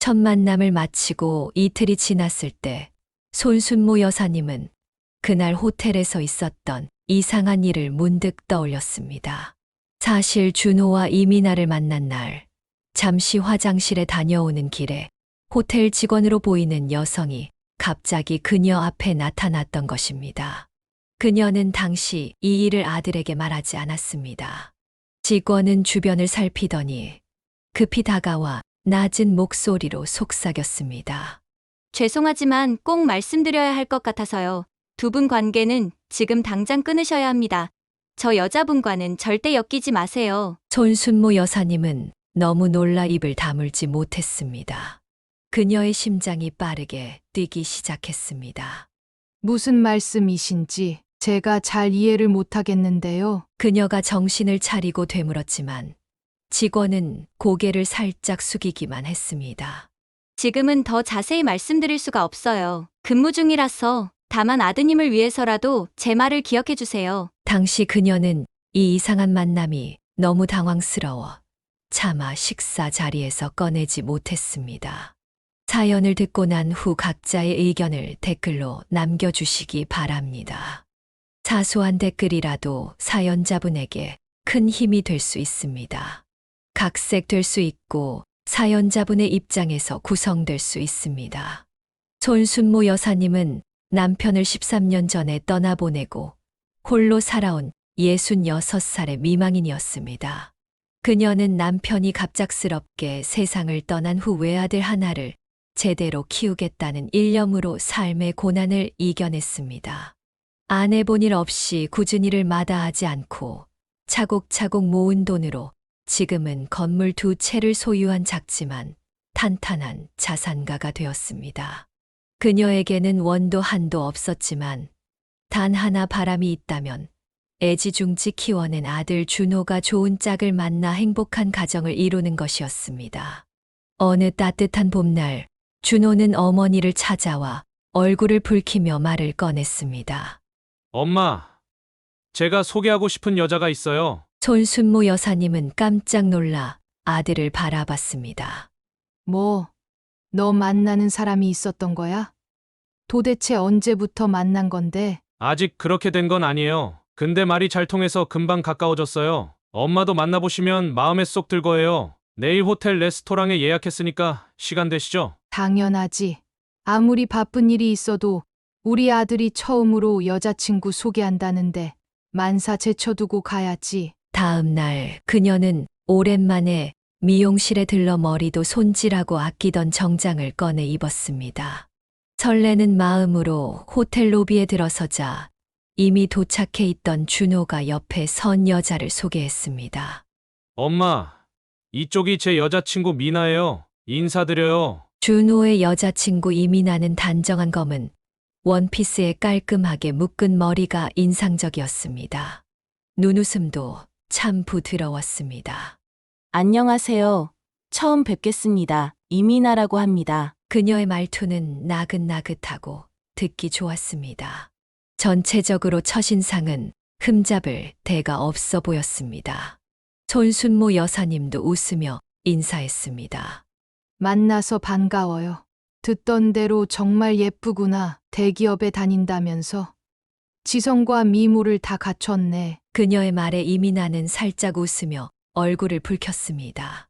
첫 만남을 마치고 이틀이 지났을 때 손순모 여사님은 그날 호텔에서 있었던 이상한 일을 문득 떠올렸습니다. 사실 준호와 이민아를 만난 날, 잠시 화장실에 다녀오는 길에 호텔 직원으로 보이는 여성이 갑자기 그녀 앞에 나타났던 것입니다. 그녀는 당시 이 일을 아들에게 말하지 않았습니다. 직원은 주변을 살피더니 급히 다가와 낮은 목소리로 속삭였습니다. 죄송하지만 꼭 말씀드려야 할 것 같아서요. 두 분 관계는 지금 당장 끊으셔야 합니다. 저 여자분과는 절대 엮이지 마세요. 손순모 여사님은 너무 놀라 입을 다물지 못했습니다. 그녀의 심장이 빠르게 뛰기 시작했습니다. 무슨 말씀이신지 제가 잘 이해를 못하겠는데요. 그녀가 정신을 차리고 되물었지만 직원은 고개를 살짝 숙이기만 했습니다. 지금은 더 자세히 말씀드릴 수가 없어요. 근무 중이라서 다만 아드님을 위해서라도 제 말을 기억해 주세요. 당시 그녀는 이 이상한 만남이 너무 당황스러워 차마 식사 자리에서 꺼내지 못했습니다. 사연을 듣고 난 후 각자의 의견을 댓글로 남겨주시기 바랍니다. 사소한 댓글이라도 사연자분에게 큰 힘이 될 수 있습니다. 각색될 수 있고 사연자분의 입장에서 구성될 수 있습니다. 손순모 여사님은 남편을 13년 전에 떠나보내고 홀로 살아온 66살의 미망인이었습니다. 그녀는 남편이 갑작스럽게 세상을 떠난 후 외아들 하나를 제대로 키우겠다는 일념으로 삶의 고난을 이겨냈습니다. 아내 본일 없이 꾸준히 일을 마다하지 않고 차곡차곡 모은 돈으로 지금은 건물 2채를 소유한 작지만 탄탄한 자산가가 되었습니다. 그녀에게는 원도 한도 없었지만 단 하나 바람이 있다면 애지중지 키워낸 아들 준호가 좋은 짝을 만나 행복한 가정을 이루는 것이었습니다. 어느 따뜻한 봄날 준호는 어머니를 찾아와 얼굴을 붉히며 말을 꺼냈습니다. 엄마, 제가 소개하고 싶은 여자가 있어요. 손순모 여사님은 깜짝 놀라 아들을 바라봤습니다. 뭐, 너 만나는 사람이 있었던 거야? 도대체 언제부터 만난 건데? 아직 그렇게 된 건 아니에요. 근데 말이 잘 통해서 금방 가까워졌어요. 엄마도 만나보시면 마음에 쏙 들 거예요. 내일 호텔 레스토랑에 예약했으니까 시간 되시죠? 당연하지. 아무리 바쁜 일이 있어도 우리 아들이 처음으로 여자친구 소개한다는데 만사 제쳐두고 가야지. 다음 날 그녀는 오랜만에 미용실에 들러 머리도 손질하고 아끼던 정장을 꺼내 입었습니다. 설레는 마음으로 호텔 로비에 들어서자 이미 도착해 있던 준호가 옆에 선 여자를 소개했습니다. 엄마, 이쪽이 제 여자친구 미나예요. 인사드려요. 준호의 여자친구 이민아는 단정한 검은 원피스에 깔끔하게 묶은 머리가 인상적이었습니다. 눈웃음도 참 부드러웠습니다. 안녕하세요. 처음 뵙겠습니다. 이민아라고 합니다. 그녀의 말투는 나긋나긋하고 듣기 좋았습니다. 전체적으로 첫인상은 흠잡을 데가 없어 보였습니다. 손순모 여사님도 웃으며 인사했습니다. 만나서 반가워요. 듣던 대로 정말 예쁘구나. 대기업에 다닌다면서. 지성과 미모를 다 갖췄네. 그녀의 말에 이민아는 살짝 웃으며 얼굴을 붉혔습니다.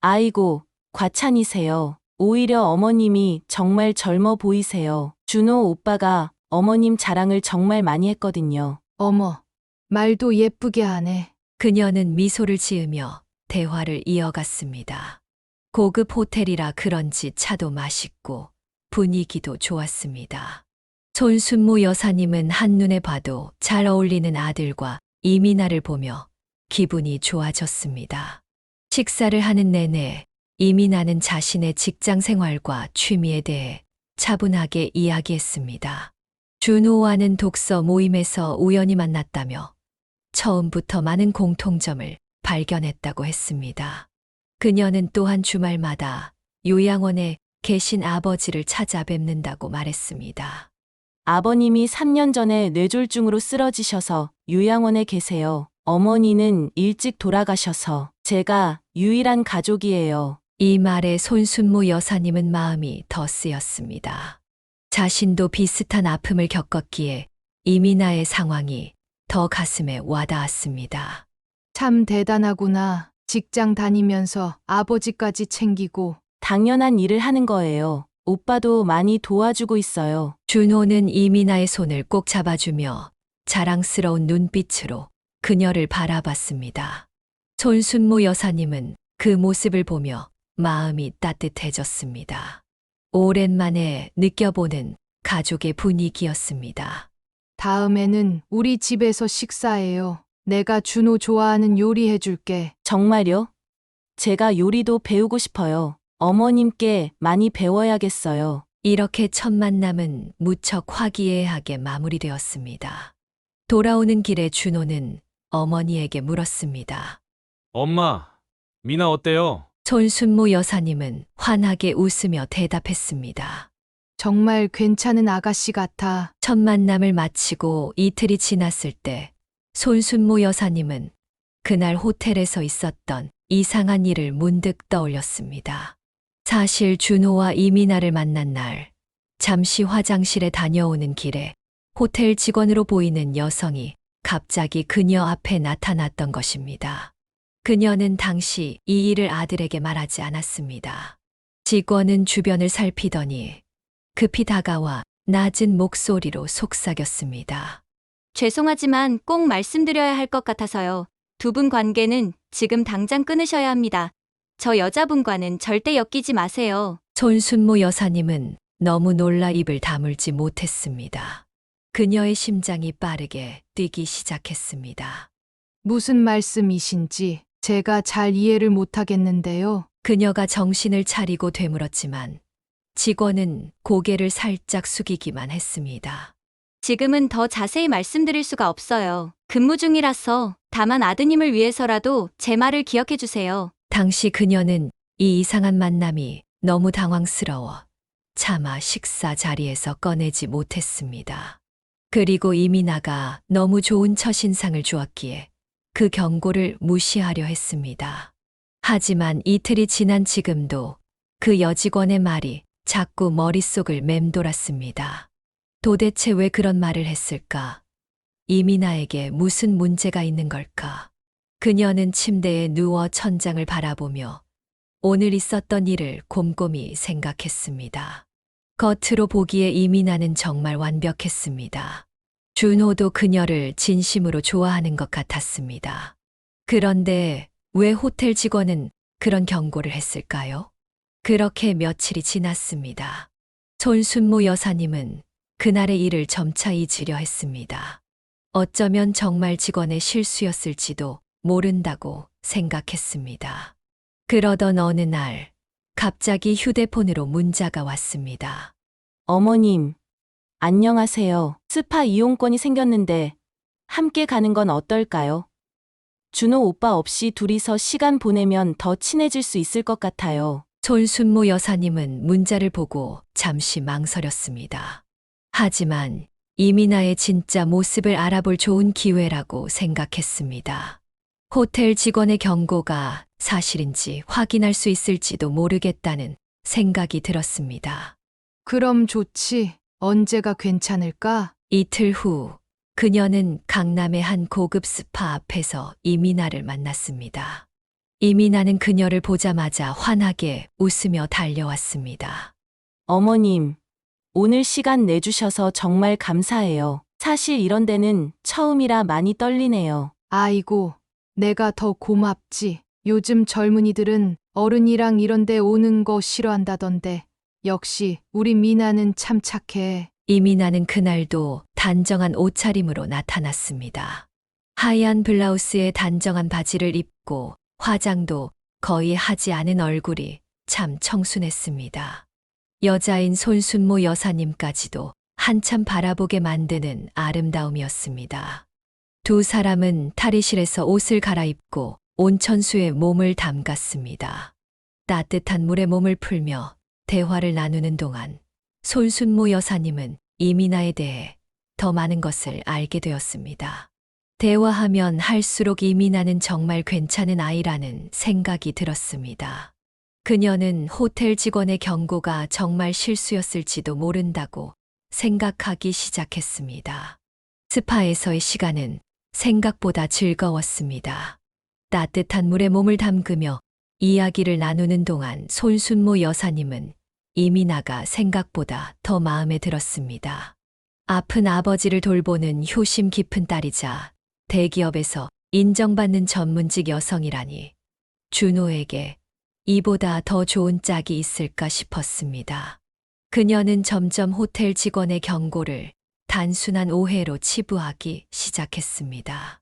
아이고, 과찬이세요. 오히려 어머님이 정말 젊어 보이세요. 준호 오빠가 어머님 자랑을 정말 많이 했거든요. 어머, 말도 예쁘게 하네. 그녀는 미소를 지으며 대화를 이어갔습니다. 고급 호텔이라 그런지 차도 맛있고 분위기도 좋았습니다. 손순모 여사님은 한눈에 봐도 잘 어울리는 아들과 이민아를 보며 기분이 좋아졌습니다. 식사를 하는 내내 이민아는 자신의 직장 생활과 취미에 대해 차분하게 이야기했습니다. 준호와는 독서 모임에서 우연히 만났다며 처음부터 많은 공통점을 발견했다고 했습니다. 그녀는 또한 주말마다 요양원에 계신 아버지를 찾아뵙는다고 말했습니다. 아버님이 3년 전에 뇌졸중으로 쓰러지셔서 요양원에 계세요. 어머니는 일찍 돌아가셔서 제가 유일한 가족이에요. 이 말에 손순모 여사님은 마음이 더 쓰였습니다. 자신도 비슷한 아픔을 겪었기에 이민아의 상황이 더 가슴에 와닿았습니다. 참 대단하구나. 직장 다니면서 아버지까지 챙기고. 당연한 일을 하는 거예요. 오빠도 많이 도와주고 있어요. 준호는 이민아의 손을 꼭 잡아주며 자랑스러운 눈빛으로 그녀를 바라봤습니다. 손순모 여사님은 그 모습을 보며 마음이 따뜻해졌습니다. 오랜만에 느껴보는 가족의 분위기였습니다. 다음에는 우리 집에서 식사해요. 내가 준호 좋아하는 요리 해줄게. 정말요? 제가 요리도 배우고 싶어요. 어머님께 많이 배워야겠어요. 이렇게 첫 만남은 무척 화기애애하게 마무리되었습니다. 돌아오는 길에 준호는 어머니에게 물었습니다. 엄마, 미나 어때요? 손순모 여사님은 환하게 웃으며 대답했습니다. 정말 괜찮은 아가씨 같아. 첫 만남을 마치고 이틀이 지났을 때 손순모 여사님은 그날 호텔에서 있었던 이상한 일을 문득 떠올렸습니다. 사실 준호와 이민아를 만난 날, 잠시 화장실에 다녀오는 길에 호텔 직원으로 보이는 여성이 갑자기 그녀 앞에 나타났던 것입니다. 그녀는 당시 이 일을 아들에게 말하지 않았습니다. 직원은 주변을 살피더니 급히 다가와 낮은 목소리로 속삭였습니다. 죄송하지만 꼭 말씀드려야 할 것 같아서요. 두 분 관계는 지금 당장 끊으셔야 합니다. 저 여자분과는 절대 엮이지 마세요. 손순모 여사님은 너무 놀라 입을 다물지 못했습니다. 그녀의 심장이 빠르게 뛰기 시작했습니다. 무슨 말씀이신지 제가 잘 이해를 못하겠는데요. 그녀가 정신을 차리고 되물었지만 직원은 고개를 살짝 숙이기만 했습니다. 지금은 더 자세히 말씀드릴 수가 없어요. 근무 중이라서 다만 아드님을 위해서라도 제 말을 기억해 주세요. 당시 그녀는 이 이상한 만남이 너무 당황스러워 차마 식사 자리에서 꺼내지 못했습니다. 그리고 이민아가 너무 좋은 첫인상을 주었기에 그 경고를 무시하려 했습니다. 하지만 이틀이 지난 지금도 그 여직원의 말이 자꾸 머릿속을 맴돌았습니다. 도대체 왜 그런 말을 했을까? 이민아에게 무슨 문제가 있는 걸까? 그녀는 침대에 누워 천장을 바라보며 오늘 있었던 일을 곰곰이 생각했습니다. 겉으로 보기에 이민아는 정말 완벽했습니다. 준호도 그녀를 진심으로 좋아하는 것 같았습니다. 그런데 왜 호텔 직원은 그런 경고를 했을까요? 그렇게 며칠이 지났습니다. 손순모 여사님은 그날의 일을 점차 잊으려 했습니다. 어쩌면 정말 직원의 실수였을지도 모른다고 생각했습니다. 그러던 어느 날 갑자기 휴대폰으로 문자가 왔습니다. 어머님, 안녕하세요. 스파 이용권이 생겼는데 함께 가는 건 어떨까요? 준호 오빠 없이 둘이서 시간 보내면 더 친해질 수 있을 것 같아요. 손순모 여사님은 문자를 보고 잠시 망설였습니다. 하지만 이민아의 진짜 모습을 알아볼 좋은 기회라고 생각했습니다. 호텔 직원의 경고가 사실인지 확인할 수 있을지도 모르겠다는 생각이 들었습니다. 그럼 좋지. 언제가 괜찮을까? 이틀 후 그녀는 강남의 한 고급 스파 앞에서 이민아를 만났습니다. 이민아는 그녀를 보자마자 환하게 웃으며 달려왔습니다. 어머님, 오늘 시간 내주셔서 정말 감사해요. 사실 이런 데는 처음이라 많이 떨리네요. 아이고, 내가 더 고맙지. 요즘 젊은이들은 어른이랑 이런 데 오는 거 싫어한다던데. 역시 우리 미나는 참 착해. 이민아는 그날도 단정한 옷차림으로 나타났습니다. 하얀 블라우스에 단정한 바지를 입고 화장도 거의 하지 않은 얼굴이 참 청순했습니다. 여자인 손순모 여사님까지도 한참 바라보게 만드는 아름다움이었습니다. 두 사람은 탈의실에서 옷을 갈아입고 온천수에 몸을 담갔습니다. 따뜻한 물에 몸을 풀며 대화를 나누는 동안 손순모 여사님은 이민아에 대해 더 많은 것을 알게 되었습니다. 대화하면 할수록 이민아는 정말 괜찮은 아이라는 생각이 들었습니다. 그녀는 호텔 직원의 경고가 정말 실수였을지도 모른다고 생각하기 시작했습니다. 스파에서의 시간은 생각보다 즐거웠습니다. 따뜻한 물에 몸을 담그며 이야기를 나누는 동안 손순모 여사님은 이민아가 생각보다 더 마음에 들었습니다. 아픈 아버지를 돌보는 효심 깊은 딸이자 대기업에서 인정받는 전문직 여성이라니 준호에게 이보다 더 좋은 짝이 있을까 싶었습니다. 그녀는 점점 호텔 직원의 경고를 단순한 오해로 치부하기 시작했습니다.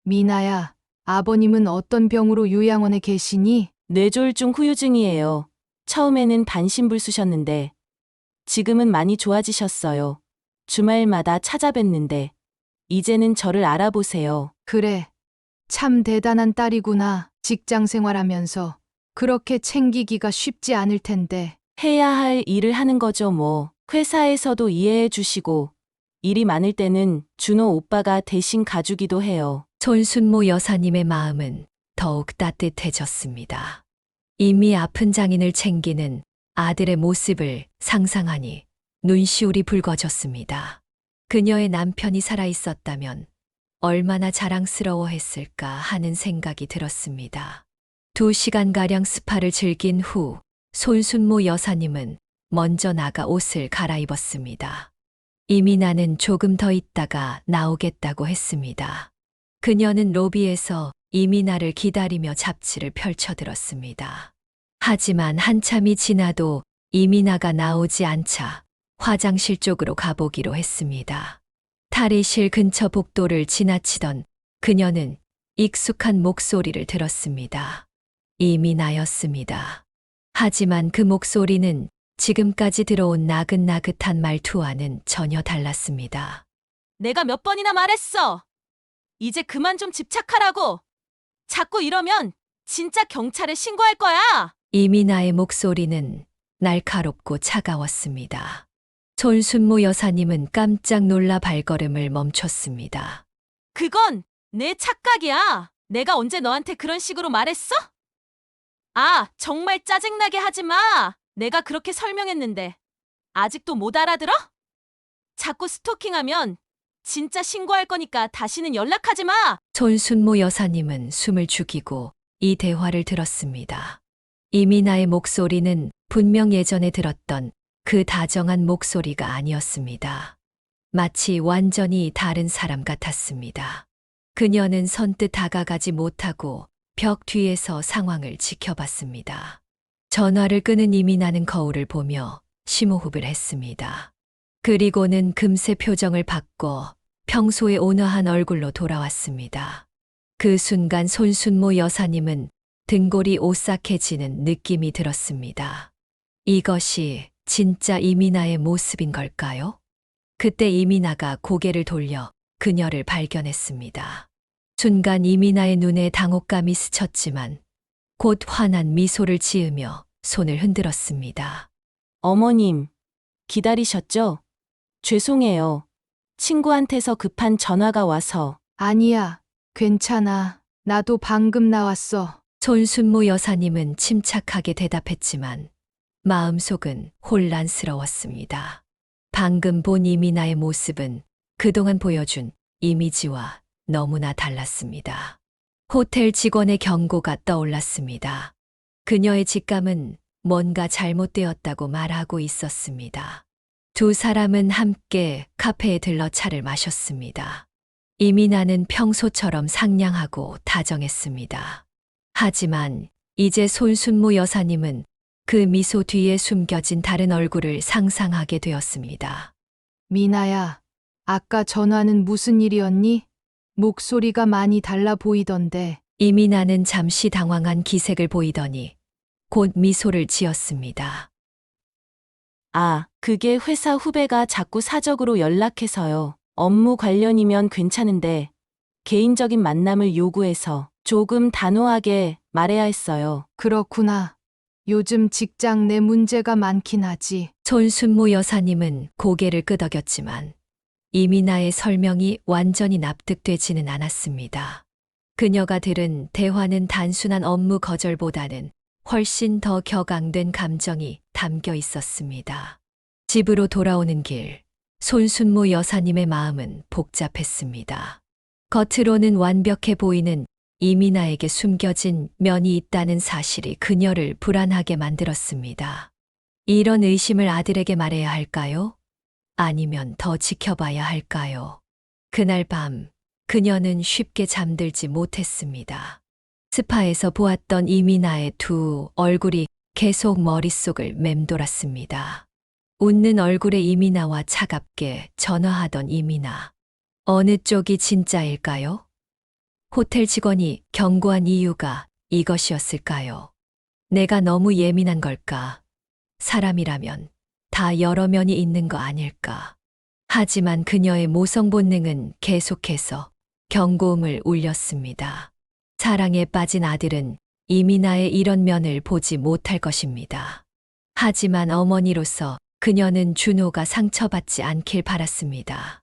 미나야, 아버님은 어떤 병으로 요양원에 계시니? 뇌졸중 후유증이에요. 처음에는 반신불수셨는데 지금은 많이 좋아지셨어요. 주말마다 찾아뵙는데 이제는 저를 알아보세요. 그래. 참 대단한 딸이구나. 직장 생활하면서 그렇게 챙기기가 쉽지 않을 텐데. 해야 할 일을 하는 거죠, 뭐. 회사에서도 이해해 주시고 일이 많을 때는 준호 오빠가 대신 가주기도 해요. 손순모 여사님의 마음은 더욱 따뜻해졌습니다. 이미 아픈 장인을 챙기는 아들의 모습을 상상하니 눈시울이 붉어졌습니다. 그녀의 남편이 살아있었다면 얼마나 자랑스러워했을까 하는 생각이 들었습니다. 2시간가량 스파를 즐긴 후 손순모 여사님은 먼저 나가 옷을 갈아입었습니다. 이민아는 조금 더 있다가 나오겠다고 했습니다. 그녀는 로비에서 이민아를 기다리며 잡지를 펼쳐들었습니다. 하지만 한참이 지나도 이민아가 나오지 않자 화장실 쪽으로 가보기로 했습니다. 탈의실 근처 복도를 지나치던 그녀는 익숙한 목소리를 들었습니다. 이민아였습니다. 하지만 그 목소리는 지금까지 들어온 나긋나긋한 말투와는 전혀 달랐습니다. 내가 몇 번이나 말했어. 이제 그만 좀 집착하라고. 자꾸 이러면 진짜 경찰에 신고할 거야. 이민아의 목소리는 날카롭고 차가웠습니다. 손순모 여사님은 깜짝 놀라 발걸음을 멈췄습니다. 그건 내 착각이야. 내가 언제 너한테 그런 식으로 말했어? 아, 정말 짜증나게 하지 마. 내가 그렇게 설명했는데 아직도 못 알아들어? 자꾸 스토킹하면 진짜 신고할 거니까 다시는 연락하지 마. 손순모 여사님은 숨을 죽이고 이 대화를 들었습니다. 이민아의 목소리는 분명 예전에 들었던 그 다정한 목소리가 아니었습니다. 마치 완전히 다른 사람 같았습니다. 그녀는 선뜻 다가가지 못하고 벽 뒤에서 상황을 지켜봤습니다. 전화를 끄는 이민아는 거울을 보며 심호흡을 했습니다. 그리고는 금세 표정을 바꿔 평소의 온화한 얼굴로 돌아왔습니다. 그 순간 손순모 여사님은 등골이 오싹해지는 느낌이 들었습니다. 이것이 진짜 이민아의 모습인 걸까요? 그때 이민아가 고개를 돌려 그녀를 발견했습니다. 순간 이민아의 눈에 당혹감이 스쳤지만 곧 환한 미소를 지으며 손을 흔들었습니다. 어머님, 기다리셨죠? 죄송해요. 친구한테서 급한 전화가 와서. 아니야. 괜찮아. 나도 방금 나왔어. 손순모 여사님은 침착하게 대답했지만 마음속은 혼란스러웠습니다. 방금 본 이민아의 모습은 그동안 보여준 이미지와 너무나 달랐습니다. 호텔 직원의 경고가 떠올랐습니다. 그녀의 직감은 뭔가 잘못되었다고 말하고 있었습니다. 두 사람은 함께 카페에 들러 차를 마셨습니다. 이민아는 평소처럼 상냥하고 다정했습니다. 하지만 이제 손순모 여사님은 그 미소 뒤에 숨겨진 다른 얼굴을 상상하게 되었습니다. 미나야, 아까 전화는 무슨 일이었니? 목소리가 많이 달라 보이던데. 이민아는 잠시 당황한 기색을 보이더니 곧 미소를 지었습니다. 아, 그게 회사 후배가 자꾸 사적으로 연락해서요. 업무 관련이면 괜찮은데 개인적인 만남을 요구해서 조금 단호하게 말해야 했어요. 그렇구나. 요즘 직장 내 문제가 많긴 하지. 손순모 여사님은 고개를 끄덕였지만 이민아의 설명이 완전히 납득되지는 않았습니다. 그녀가 들은 대화는 단순한 업무 거절보다는 훨씬 더 격앙된 감정이 담겨 있었습니다. 집으로 돌아오는 길, 손순모 여사님의 마음은 복잡했습니다. 겉으로는 완벽해 보이는 이민아에게 숨겨진 면이 있다는 사실이 그녀를 불안하게 만들었습니다. 이런 의심을 아들에게 말해야 할까요? 아니면 더 지켜봐야 할까요? 그날 밤, 그녀는 쉽게 잠들지 못했습니다. 스파에서 보았던 이민아의 두 얼굴이 계속 머릿속을 맴돌았습니다. 웃는 얼굴의 이민아와 차갑게 전화하던 이민아. 어느 쪽이 진짜일까요? 호텔 직원이 경고한 이유가 이것이었을까요? 내가 너무 예민한 걸까? 사람이라면 다 여러 면이 있는 거 아닐까? 하지만 그녀의 모성 본능은 계속해서 경고음을 울렸습니다. 사랑에 빠진 아들은 이민아의 이런 면을 보지 못할 것입니다. 하지만 어머니로서 그녀는 준호가 상처받지 않길 바랐습니다.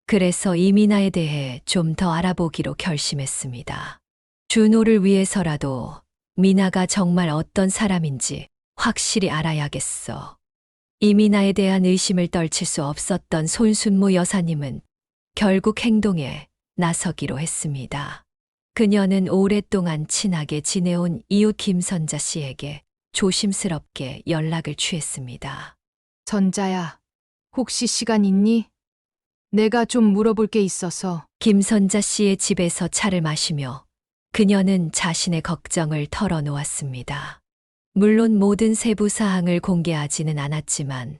그래서 이민아에 대해 좀 더 알아보기로 결심했습니다. 준호를 위해서라도 미나가 정말 어떤 사람인지 확실히 알아야겠어. 이민아에 대한 의심을 떨칠 수 없었던 손순모 여사님은 결국 행동에 나서기로 했습니다. 그녀는 오랫동안 친하게 지내온 이웃 김선자 씨에게 조심스럽게 연락을 취했습니다. 선자야, 혹시 시간 있니? 내가 좀 물어볼 게 있어서. 김선자 씨의 집에서 차를 마시며 그녀는 자신의 걱정을 털어놓았습니다. 물론 모든 세부 사항을 공개하지는 않았지만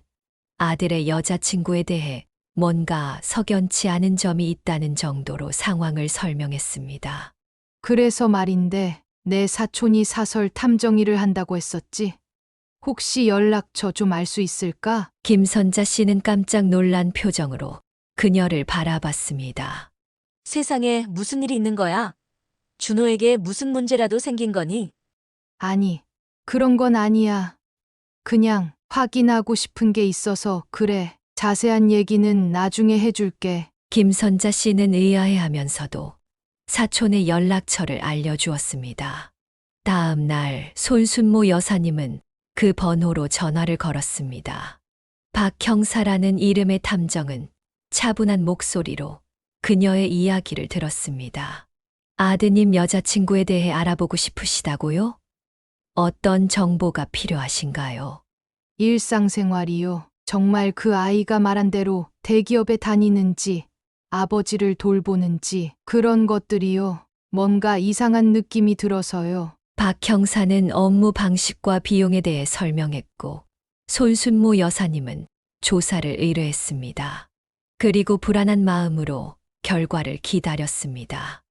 아들의 여자친구에 대해 뭔가 석연치 않은 점이 있다는 정도로 상황을 설명했습니다. 그래서 말인데 내 사촌이 사설 탐정 일을 한다고 했었지? 혹시 연락처 좀 알 수 있을까? 김선자 씨는 깜짝 놀란 표정으로 그녀를 바라봤습니다. 세상에 무슨 일이 있는 거야? 준호에게 무슨 문제라도 생긴 거니? 아니, 그런 건 아니야. 그냥 확인하고 싶은 게 있어서 그래. 자세한 얘기는 나중에 해줄게. 김선자 씨는 의아해하면서도 사촌의 연락처를 알려주었습니다. 다음 날 손순모 여사님은 그 번호로 전화를 걸었습니다. 박 형사라는 이름의 탐정은 차분한 목소리로 그녀의 이야기를 들었습니다. 아드님 여자친구에 대해 알아보고 싶으시다고요? 어떤 정보가 필요하신가요? 일상생활이요. 정말 그 아이가 말한 대로 대기업에 다니는지, 아버지를 돌보는지, 그런 것들이요. 뭔가 이상한 느낌이 들어서요. 박 형사는 업무 방식과 비용에 대해 설명했고, 손순모 여사님은 조사를 의뢰했습니다. 그리고 불안한 마음으로 결과를 기다렸습니다.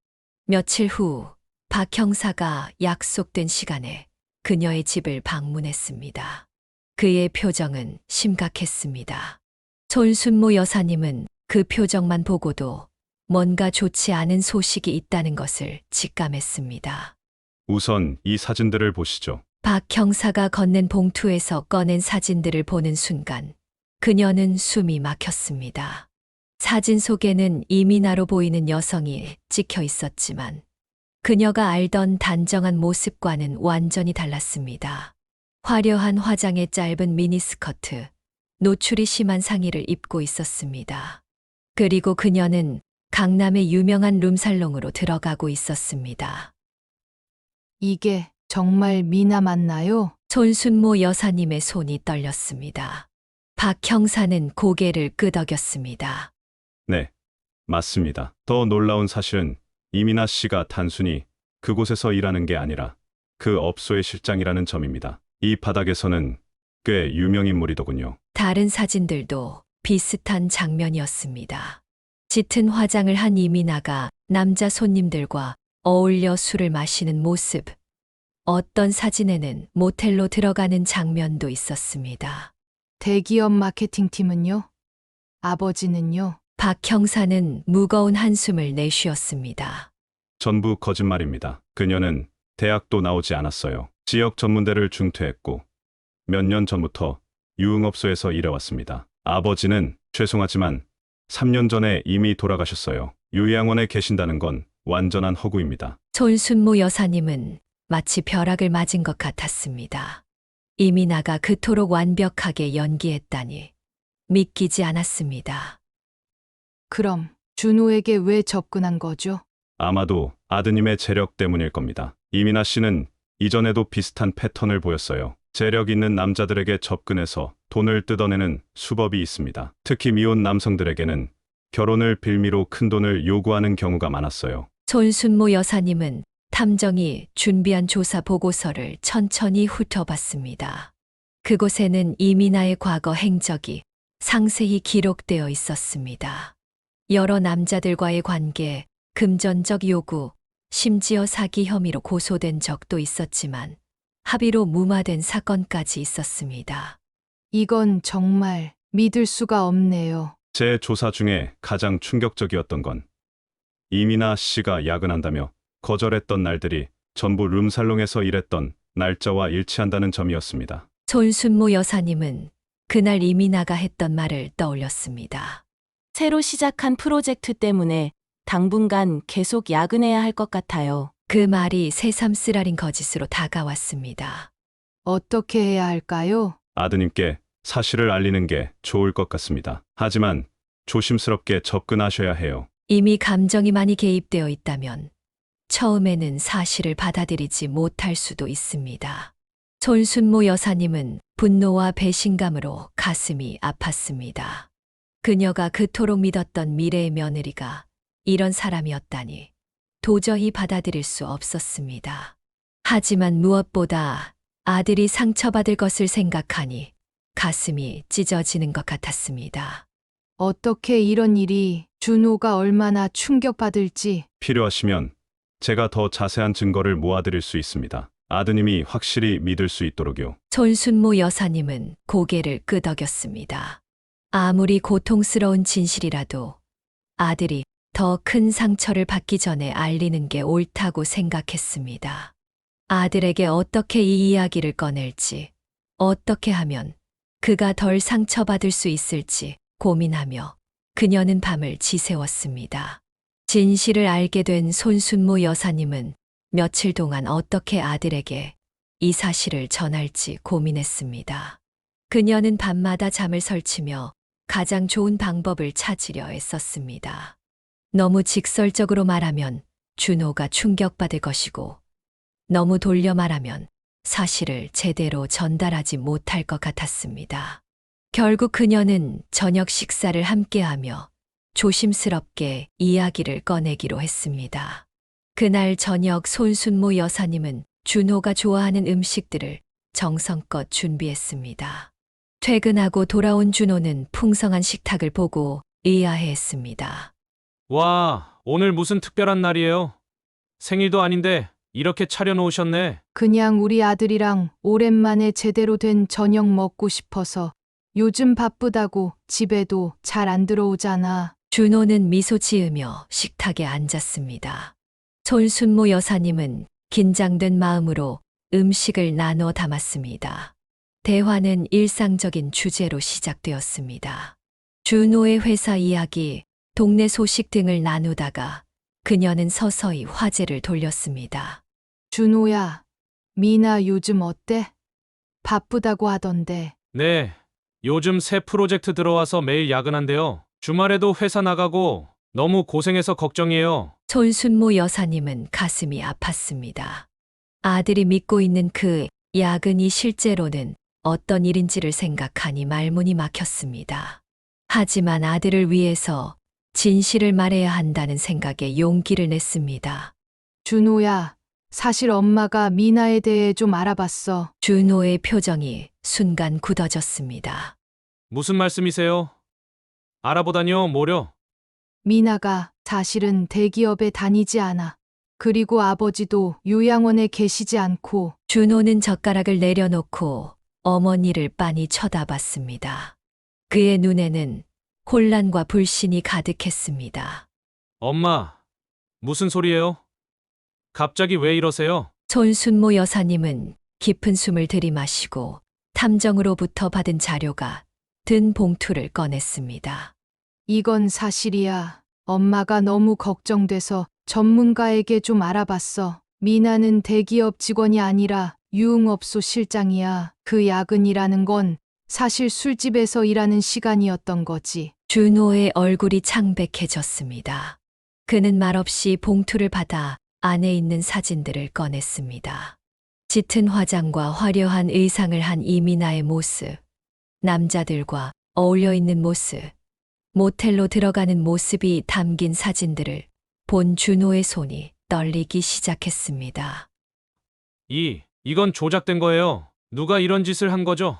며칠 후, 박 형사가 약속된 시간에 그녀의 집을 방문했습니다. 그의 표정은 심각했습니다. 손순모 여사님은 그 표정만 보고도 뭔가 좋지 않은 소식이 있다는 것을 직감했습니다. 우선 이 사진들을 보시죠. 박 형사가 건넨 봉투에서 꺼낸 사진들을 보는 순간 그녀는 숨이 막혔습니다. 사진 속에는 이민아로 보이는 여성이 찍혀 있었지만 그녀가 알던 단정한 모습과는 완전히 달랐습니다. 화려한 화장에 짧은 미니스커트, 노출이 심한 상의를 입고 있었습니다. 그리고 그녀는 강남의 유명한 룸살롱으로 들어가고 있었습니다. 이게 정말 미나 맞나요? 손순모 여사님의 손이 떨렸습니다. 박 형사는 고개를 끄덕였습니다. 네, 맞습니다. 더 놀라운 사실은 이민아 씨가 단순히 그곳에서 일하는 게 아니라 그 업소의 실장이라는 점입니다. 이 바닥에서는 꽤 유명인물이더군요. 다른 사진들도 비슷한 장면이었습니다. 짙은 화장을 한 이민아가 남자 손님들과 어울려 술을 마시는 모습. 어떤 사진에는 모텔로 들어가는 장면도 있었습니다. 대기업 마케팅팀은요? 아버지는요? 박 형사는 무거운 한숨을 내쉬었습니다. 전부 거짓말입니다. 그녀는 대학도 나오지 않았어요. 지역 전문대를 중퇴했고 몇 년 전부터 유흥업소에서 일해왔습니다. 아버지는 죄송하지만 3년 전에 이미 돌아가셨어요. 요양원에 계신다는 건 완전한 허구입니다. 손순모 여사님은 마치 벼락을 맞은 것 같았습니다. 이민아가 그토록 완벽하게 연기했다니 믿기지 않았습니다. 그럼 준호에게 왜 접근한 거죠? 아마도 아드님의 재력 때문일 겁니다. 이민아 씨는 이전에도 비슷한 패턴을 보였어요. 재력 있는 남자들에게 접근해서 돈을 뜯어내는 수법이 있습니다. 특히 미혼 남성들에게는 결혼을 빌미로 큰 돈을 요구하는 경우가 많았어요. 손순모 여사님은 탐정이 준비한 조사 보고서를 천천히 훑어봤습니다. 그곳에는 이민아의 과거 행적이 상세히 기록되어 있었습니다. 여러 남자들과의 관계, 금전적 요구, 심지어 사기 혐의로 고소된 적도 있었지만 합의로 무마된 사건까지 있었습니다. 이건 정말 믿을 수가 없네요. 제 조사 중에 가장 충격적이었던 건 이민아 씨가 야근한다며 거절했던 날들이 전부 룸살롱에서 일했던 날짜와 일치한다는 점이었습니다. 손순모 여사님은 그날 이민아가 했던 말을 떠올렸습니다. 새로 시작한 프로젝트 때문에 당분간 계속 야근해야 할 것 같아요. 그 말이 새삼스라린 거짓으로 다가왔습니다. 어떻게 해야 할까요? 아드님께 사실을 알리는 게 좋을 것 같습니다. 하지만 조심스럽게 접근하셔야 해요. 이미 감정이 많이 개입되어 있다면 처음에는 사실을 받아들이지 못할 수도 있습니다. 손순모 여사님은 분노와 배신감으로 가슴이 아팠습니다. 그녀가 그토록 믿었던 미래의 며느리가 이런 사람이었다니 도저히 받아들일 수 없었습니다. 하지만 무엇보다 아들이 상처받을 것을 생각하니 가슴이 찢어지는 것 같았습니다. 어떻게 이런 일이 준호가 얼마나 충격받을지. 필요하시면 제가 더 자세한 증거를 모아드릴 수 있습니다. 아드님이 확실히 믿을 수 있도록요. 손순모 여사님은 고개를 끄덕였습니다. 아무리 고통스러운 진실이라도 아들이 더 큰 상처를 받기 전에 알리는 게 옳다고 생각했습니다. 아들에게 어떻게 이 이야기를 꺼낼지, 어떻게 하면 그가 덜 상처받을 수 있을지 고민하며 그녀는 밤을 지새웠습니다. 진실을 알게 된 손순모 여사님은 며칠 동안 어떻게 아들에게 이 사실을 전할지 고민했습니다. 그녀는 밤마다 잠을 설치며 가장 좋은 방법을 찾으려 애썼습니다. 너무 직설적으로 말하면 준호가 충격받을 것이고, 너무 돌려 말하면 사실을 제대로 전달하지 못할 것 같았습니다. 결국 그녀는 저녁 식사를 함께하며 조심스럽게 이야기를 꺼내기로 했습니다. 그날 저녁 손순모 여사님은 준호가 좋아하는 음식들을 정성껏 준비했습니다. 퇴근하고 돌아온 준호는 풍성한 식탁을 보고 의아해했습니다. 와, 오늘 무슨 특별한 날이에요? 생일도 아닌데 이렇게 차려놓으셨네. 그냥 우리 아들이랑 오랜만에 제대로 된 저녁 먹고 싶어서. 요즘 바쁘다고 집에도 잘 안 들어오잖아. 준호는 미소 지으며 식탁에 앉았습니다. 손순모 여사님은 긴장된 마음으로 음식을 나눠 담았습니다. 대화는 일상적인 주제로 시작되었습니다. 준호의 회사 이야기, 동네 소식 등을 나누다가 그녀는 서서히 화제를 돌렸습니다. 준호야, 미나 요즘 어때? 바쁘다고 하던데. 네, 요즘 새 프로젝트 들어와서 매일 야근한대요. 주말에도 회사 나가고 너무 고생해서 걱정이에요. 손순모 여사님은 가슴이 아팠습니다. 아들이 믿고 있는 그 야근이 실제로는 어떤 일인지를 생각하니 말문이 막혔습니다. 하지만 아들을 위해서 진실을 말해야 한다는 생각에 용기를 냈습니다. 준호야, 사실 엄마가 미나에 대해 좀 알아봤어. 준호의 표정이 순간 굳어졌습니다. 무슨 말씀이세요? 알아보다니요, 뭐려? 미나가 사실은 대기업에 다니지 않아. 그리고 아버지도 요양원에 계시지 않고. 준호는 젓가락을 내려놓고 어머니를 빤히 쳐다봤습니다. 그의 눈에는 혼란과 불신이 가득했습니다. 엄마, 무슨 소리예요? 갑자기 왜 이러세요? 손순모 여사님은 깊은 숨을 들이마시고 탐정으로부터 받은 자료가 든 봉투를 꺼냈습니다. 이건 사실이야. 엄마가 너무 걱정돼서 전문가에게 좀 알아봤어. 미나는 대기업 직원이 아니라 유흥업소 실장이야. 그 야근이라는 건 사실 술집에서 일하는 시간이었던 거지. 준호의 얼굴이 창백해졌습니다. 그는 말없이 봉투를 받아 안에 있는 사진들을 꺼냈습니다. 짙은 화장과 화려한 의상을 한 이민아의 모습, 남자들과 어울려 있는 모습, 모텔로 들어가는 모습이 담긴 사진들을 본 준호의 손이 떨리기 시작했습니다. 이건 조작된 거예요. 누가 이런 짓을 한 거죠?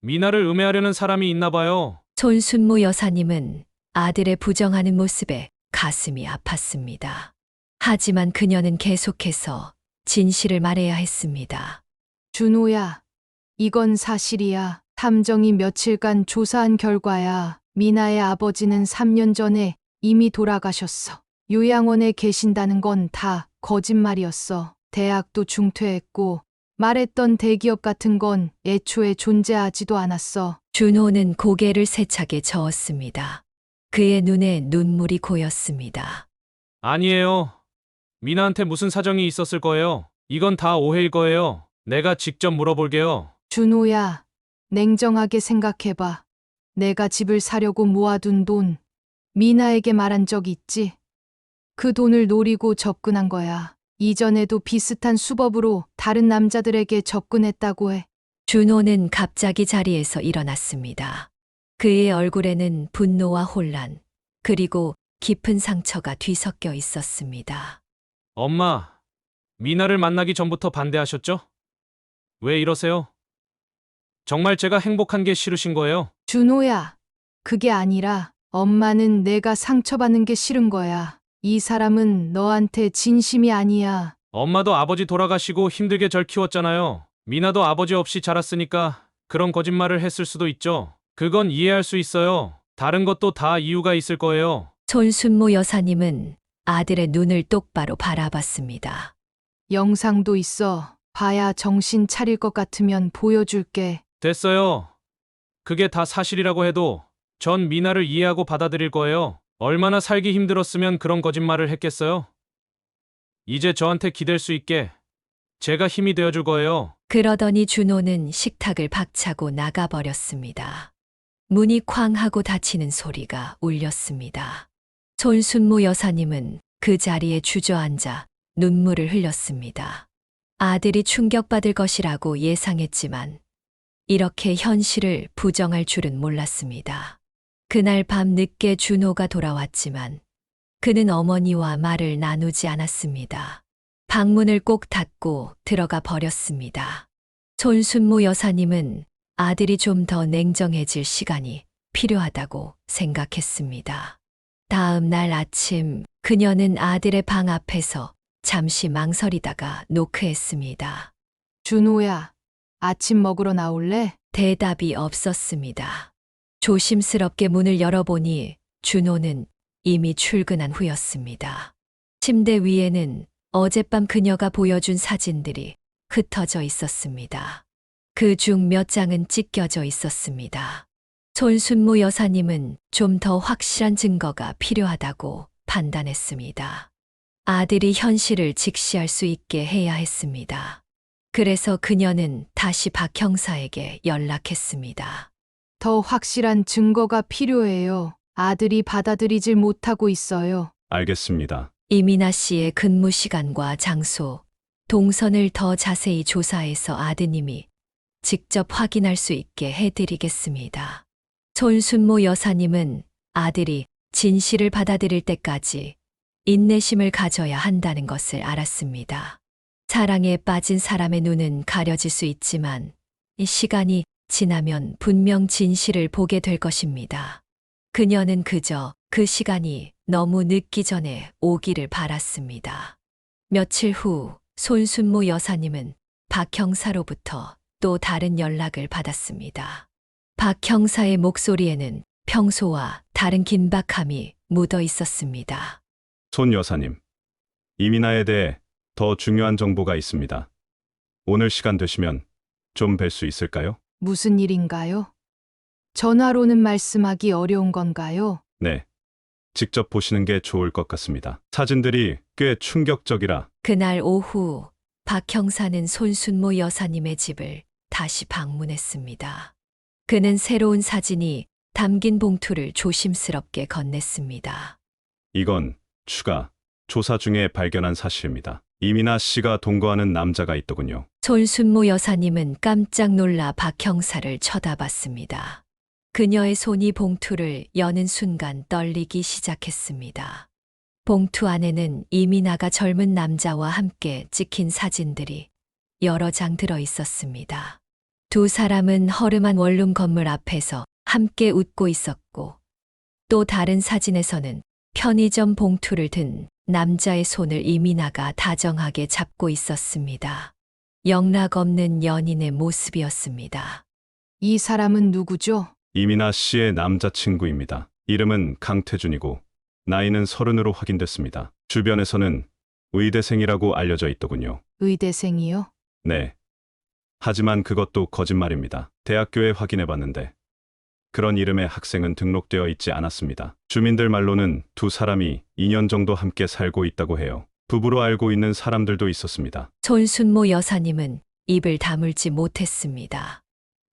미나를 음해하려는 사람이 있나 봐요. 손순모 여사님은 아들의 부정하는 모습에 가슴이 아팠습니다. 하지만 그녀는 계속해서 진실을 말해야 했습니다. 준호야, 이건 사실이야. 탐정이 며칠간 조사한 결과야. 미나의 아버지는 3년 전에 이미 돌아가셨어. 요양원에 계신다는 건 다 거짓말이었어. 대학도 중퇴했고 말했던 대기업 같은 건 애초에 존재하지도 않았어. 준호는 고개를 세차게 저었습니다. 그의 눈에 눈물이 고였습니다. 아니에요. 미나한테 무슨 사정이 있었을 거예요. 이건 다 오해일 거예요. 내가 직접 물어볼게요. 준호야, 냉정하게 생각해봐. 내가 집을 사려고 모아둔 돈, 미나에게 말한 적 있지? 그 돈을 노리고 접근한 거야. 이전에도 비슷한 수법으로 다른 남자들에게 접근했다고 해. 준호는 갑자기 자리에서 일어났습니다. 그의 얼굴에는 분노와 혼란, 그리고 깊은 상처가 뒤섞여 있었습니다. 엄마, 미나를 만나기 전부터 반대하셨죠? 왜 이러세요? 정말 제가 행복한 게 싫으신 거예요? 준호야, 그게 아니라 엄마는 내가 상처받는 게 싫은 거야. 이 사람은 너한테 진심이 아니야. 엄마도 아버지 돌아가시고 힘들게 절 키웠잖아요. 미나도 아버지 없이 자랐으니까 그런 거짓말을 했을 수도 있죠. 그건 이해할 수 있어요. 다른 것도 다 이유가 있을 거예요. 손순모 여사님은 아들의 눈을 똑바로 바라봤습니다. 영상도 있어. 봐야 정신 차릴 것 같으면 보여줄게. 됐어요. 그게 다 사실이라고 해도 전 미나를 이해하고 받아들일 거예요. 얼마나 살기 힘들었으면 그런 거짓말을 했겠어요? 이제 저한테 기댈 수 있게 제가 힘이 되어줄 거예요. 그러더니 준호는 식탁을 박차고 나가버렸습니다. 문이 쾅 하고 닫히는 소리가 울렸습니다. 손순모 여사님은 그 자리에 주저앉아 눈물을 흘렸습니다. 아들이 충격받을 것이라고 예상했지만 이렇게 현실을 부정할 줄은 몰랐습니다. 그날 밤 늦게 준호가 돌아왔지만 그는 어머니와 말을 나누지 않았습니다. 방문을 꼭 닫고 들어가 버렸습니다. 손순모 여사님은 아들이 좀 더 냉정해질 시간이 필요하다고 생각했습니다. 다음 날 아침 그녀는 아들의 방 앞에서 잠시 망설이다가 노크했습니다. 준호야, 아침 먹으러 나올래? 대답이 없었습니다. 조심스럽게 문을 열어보니 준호는 이미 출근한 후였습니다. 침대 위에는 어젯밤 그녀가 보여준 사진들이 흩어져 있었습니다. 그 중 몇 장은 찢겨져 있었습니다. 손순모 여사님은 좀 더 확실한 증거가 필요하다고 판단했습니다. 아들이 현실을 직시할 수 있게 해야 했습니다. 그래서 그녀는 다시 박 형사에게 연락했습니다. 더 확실한 증거가 필요해요. 아들이 받아들이질 못하고 있어요. 알겠습니다. 이민아 씨의 근무 시간과 장소, 동선을 더 자세히 조사해서 아드님이 직접 확인할 수 있게 해드리겠습니다. 손순모 여사님은 아들이 진실을 받아들일 때까지 인내심을 가져야 한다는 것을 알았습니다. 사랑에 빠진 사람의 눈은 가려질 수 있지만 이 시간이 지나면 분명 진실을 보게 될 것입니다. 그녀는 그저 그 시간이 너무 늦기 전에 오기를 바랐습니다. 며칠 후 손순모 여사님은 박 형사로부터 또 다른 연락을 받았습니다. 박 형사의 목소리에는 평소와 다른 긴박함이 묻어 있었습니다. 손 여사님, 이민아에 대해 더 중요한 정보가 있습니다. 오늘 시간 되시면 좀 뵐 수 있을까요? 무슨 일인가요? 전화로는 말씀하기 어려운 건가요? 네. 직접 보시는 게 좋을 것 같습니다. 사진들이 꽤 충격적이라 그날 오후 박 형사는 손순모 여사님의 집을 다시 방문했습니다. 그는 새로운 사진이 담긴 봉투를 조심스럽게 건넸습니다. 이건 추가 조사 중에 발견한 사실입니다. 이민아 씨가 동거하는 남자가 있더군요. 손순모 여사님은 깜짝 놀라 박 형사를 쳐다봤습니다. 그녀의 손이 봉투를 여는 순간 떨리기 시작했습니다. 봉투 안에는 이민아가 젊은 남자와 함께 찍힌 사진들이 여러 장 들어 있었습니다. 두 사람은 허름한 원룸 건물 앞에서 함께 웃고 있었고, 또 다른 사진에서는 편의점 봉투를 든 남자의 손을 이민아가 다정하게 잡고 있었습니다. 영락없는 연인의 모습이었습니다. 이 사람은 누구죠? 이민아 씨의 남자친구입니다. 이름은 강태준이고 나이는 30으로 확인됐습니다. 주변에서는 의대생이라고 알려져 있더군요. 의대생이요? 네. 하지만 그것도 거짓말입니다. 대학교에 확인해봤는데 그런 이름의 학생은 등록되어 있지 않았습니다. 주민들 말로는 두 사람이 2년 정도 함께 살고 있다고 해요. 부부로 알고 있는 사람들도 있었습니다. 손순모 여사님은 입을 다물지 못했습니다.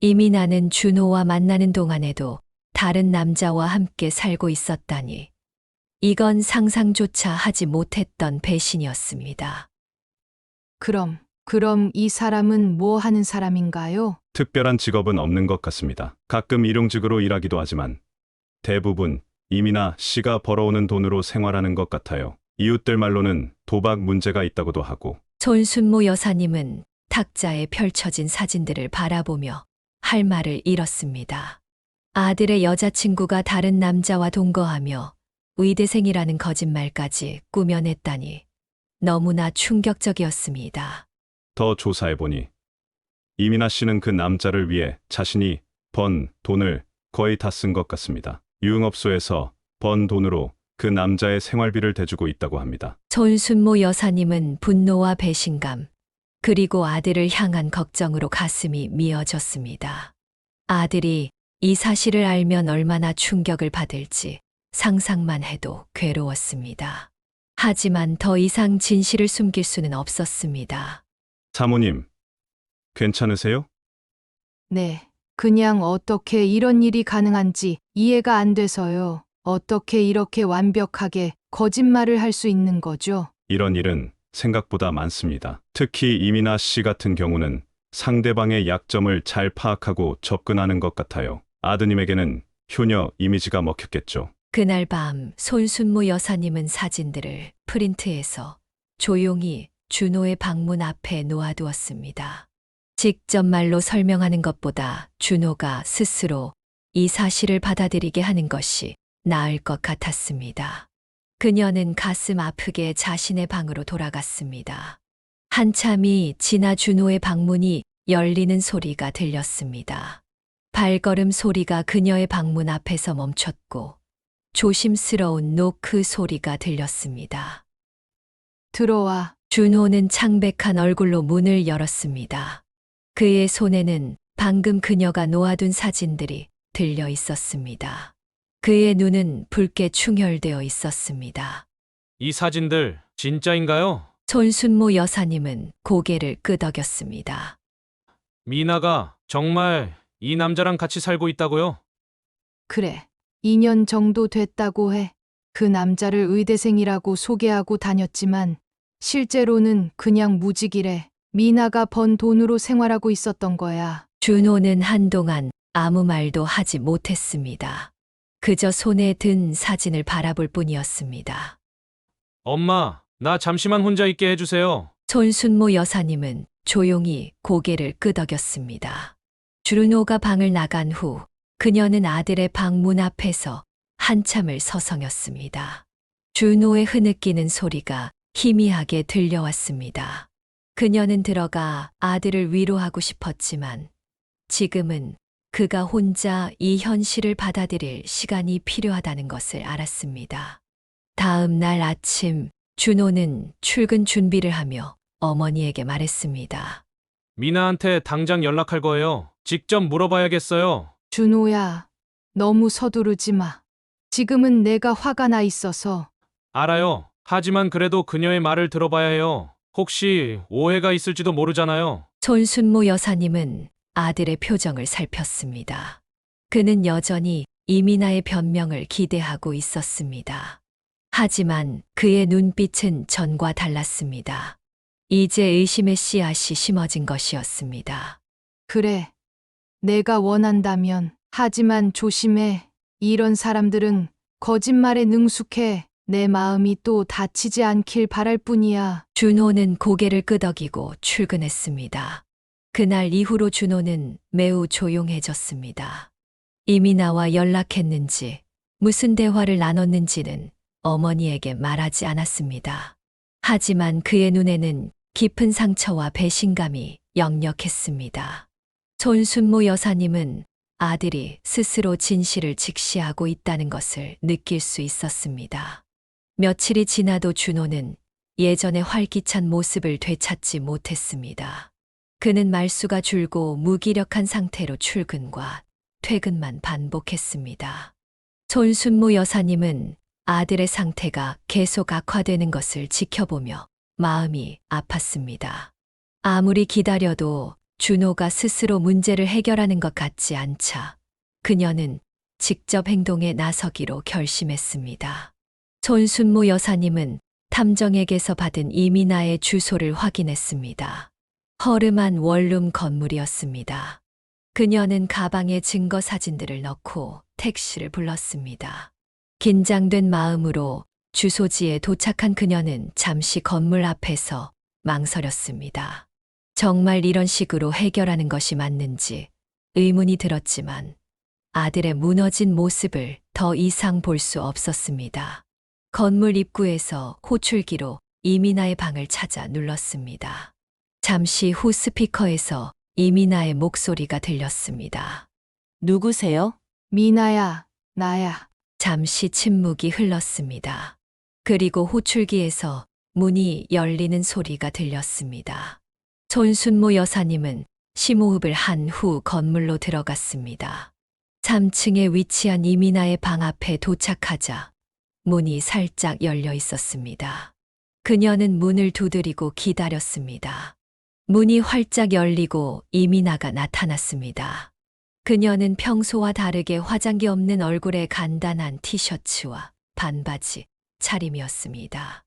이민아는 준호와 만나는 동안에도 다른 남자와 함께 살고 있었다니. 이건 상상조차 하지 못했던 배신이었습니다. 그럼 이 사람은 뭐 하는 사람인가요? 특별한 직업은 없는 것 같습니다. 가끔 일용직으로 일하기도 하지만 대부분 이민아 씨가 벌어오는 돈으로 생활하는 것 같아요. 이웃들 말로는 도박 문제가 있다고도 하고. 손순모 여사님은 탁자에 펼쳐진 사진들을 바라보며 할 말을 잃었습니다. 아들의 여자친구가 다른 남자와 동거하며 의대생이라는 거짓말까지 꾸며냈다니 너무나 충격적이었습니다. 더 조사해보니 이민아 씨는 그 남자를 위해 자신이 번 돈을 거의 다 쓴 것 같습니다. 유흥업소에서 번 돈으로 그 남자의 생활비를 대주고 있다고 합니다. 손순모 여사님은 분노와 배신감, 그리고 아들을 향한 걱정으로 가슴이 미어졌습니다. 아들이 이 사실을 알면 얼마나 충격을 받을지 상상만 해도 괴로웠습니다. 하지만 더 이상 진실을 숨길 수는 없었습니다. 사모님, 괜찮으세요? 네. 그냥 어떻게 이런 일이 가능한지 이해가 안 돼서요. 어떻게 이렇게 완벽하게 거짓말을 할 수 있는 거죠? 이런 일은 생각보다 많습니다. 특히 이민아 씨 같은 경우는 상대방의 약점을 잘 파악하고 접근하는 것 같아요. 아드님에게는 효녀 이미지가 먹혔겠죠. 그날 밤 손순모 여사님은 사진들을 프린트해서 조용히 준호의 방문 앞에 놓아두었습니다. 직접 말로 설명하는 것보다 준호가 스스로 이 사실을 받아들이게 하는 것이 나을 것 같았습니다. 그녀는 가슴 아프게 자신의 방으로 돌아갔습니다. 한참이 지나 준호의 방문이 열리는 소리가 들렸습니다. 발걸음 소리가 그녀의 방문 앞에서 멈췄고 조심스러운 노크 소리가 들렸습니다. 들어와. 준호는 창백한 얼굴로 문을 열었습니다. 그의 손에는 방금 그녀가 놓아둔 사진들이 들려 있었습니다. 그의 눈은 붉게 충혈되어 있었습니다. 이 사진들 진짜인가요? 손순모 여사님은 고개를 끄덕였습니다. 미나가 정말 이 남자랑 같이 살고 있다고요? 그래. 2년 정도 됐다고 해. 그 남자를 의대생이라고 소개하고 다녔지만 실제로는 그냥 무직이래. 미나가 번 돈으로 생활하고 있었던 거야. 준호는 한동안 아무 말도 하지 못했습니다. 그저 손에 든 사진을 바라볼 뿐이었습니다. 엄마, 나 잠시만 혼자 있게 해주세요. 손순모 여사님은 조용히 고개를 끄덕였습니다. 준호가 방을 나간 후 그녀는 아들의 방문 앞에서 한참을 서성였습니다. 준호의 흐느끼는 소리가 희미하게 들려왔습니다. 그녀는 들어가 아들을 위로하고 싶었지만 지금은 그가 혼자 이 현실을 받아들일 시간이 필요하다는 것을 알았습니다. 다음 날 아침 준호는 출근 준비를 하며 어머니에게 말했습니다. 미나한테 당장 연락할 거예요. 직접 물어봐야겠어요. 준호야, 너무 서두르지 마. 지금은 내가 화가 나 있어서 알아요. 하지만 그래도 그녀의 말을 들어봐야 해요. 혹시 오해가 있을지도 모르잖아요. 손순모 여사님은 아들의 표정을 살폈습니다. 그는 여전히 이민아의 변명을 기대하고 있었습니다. 하지만 그의 눈빛은 전과 달랐습니다. 이제 의심의 씨앗이 심어진 것이었습니다. 그래. 내가 원한다면. 하지만 조심해. 이런 사람들은 거짓말에 능숙해. 내 마음이 또 다치지 않길 바랄 뿐이야. 준호는 고개를 끄덕이고 출근했습니다. 그날 이후로 준호는 매우 조용해졌습니다. 이민아와 연락했는지, 무슨 대화를 나눴는지는 어머니에게 말하지 않았습니다. 하지만 그의 눈에는 깊은 상처와 배신감이 역력했습니다. 손순모 여사님은 아들이 스스로 진실을 직시하고 있다는 것을 느낄 수 있었습니다. 며칠이 지나도 준호는 예전의 활기찬 모습을 되찾지 못했습니다. 그는 말수가 줄고 무기력한 상태로 출근과 퇴근만 반복했습니다. 손순모 여사님은 아들의 상태가 계속 악화되는 것을 지켜보며 마음이 아팠습니다. 아무리 기다려도 준호가 스스로 문제를 해결하는 것 같지 않자 그녀는 직접 행동에 나서기로 결심했습니다. 손순모 여사님은 탐정에게서 받은 이민아의 주소를 확인했습니다. 허름한 원룸 건물이었습니다. 그녀는 가방에 증거 사진들을 넣고 택시를 불렀습니다. 긴장된 마음으로 주소지에 도착한 그녀는 잠시 건물 앞에서 망설였습니다. 정말 이런 식으로 해결하는 것이 맞는지 의문이 들었지만 아들의 무너진 모습을 더 이상 볼 수 없었습니다. 건물 입구에서 호출기로 이민아의 방을 찾아 눌렀습니다. 잠시 후 스피커에서 이민아의 목소리가 들렸습니다. 누구세요? 미나야, 나야. 잠시 침묵이 흘렀습니다. 그리고 호출기에서 문이 열리는 소리가 들렸습니다. 손순모 여사님은 심호흡을 한 후 건물로 들어갔습니다. 3층에 위치한 이민아의 방 앞에 도착하자 문이 살짝 열려 있었습니다. 그녀는 문을 두드리고 기다렸습니다. 문이 활짝 열리고 이민아가 나타났습니다. 그녀는 평소와 다르게 화장기 없는 얼굴에 간단한 티셔츠와 반바지 차림이었습니다.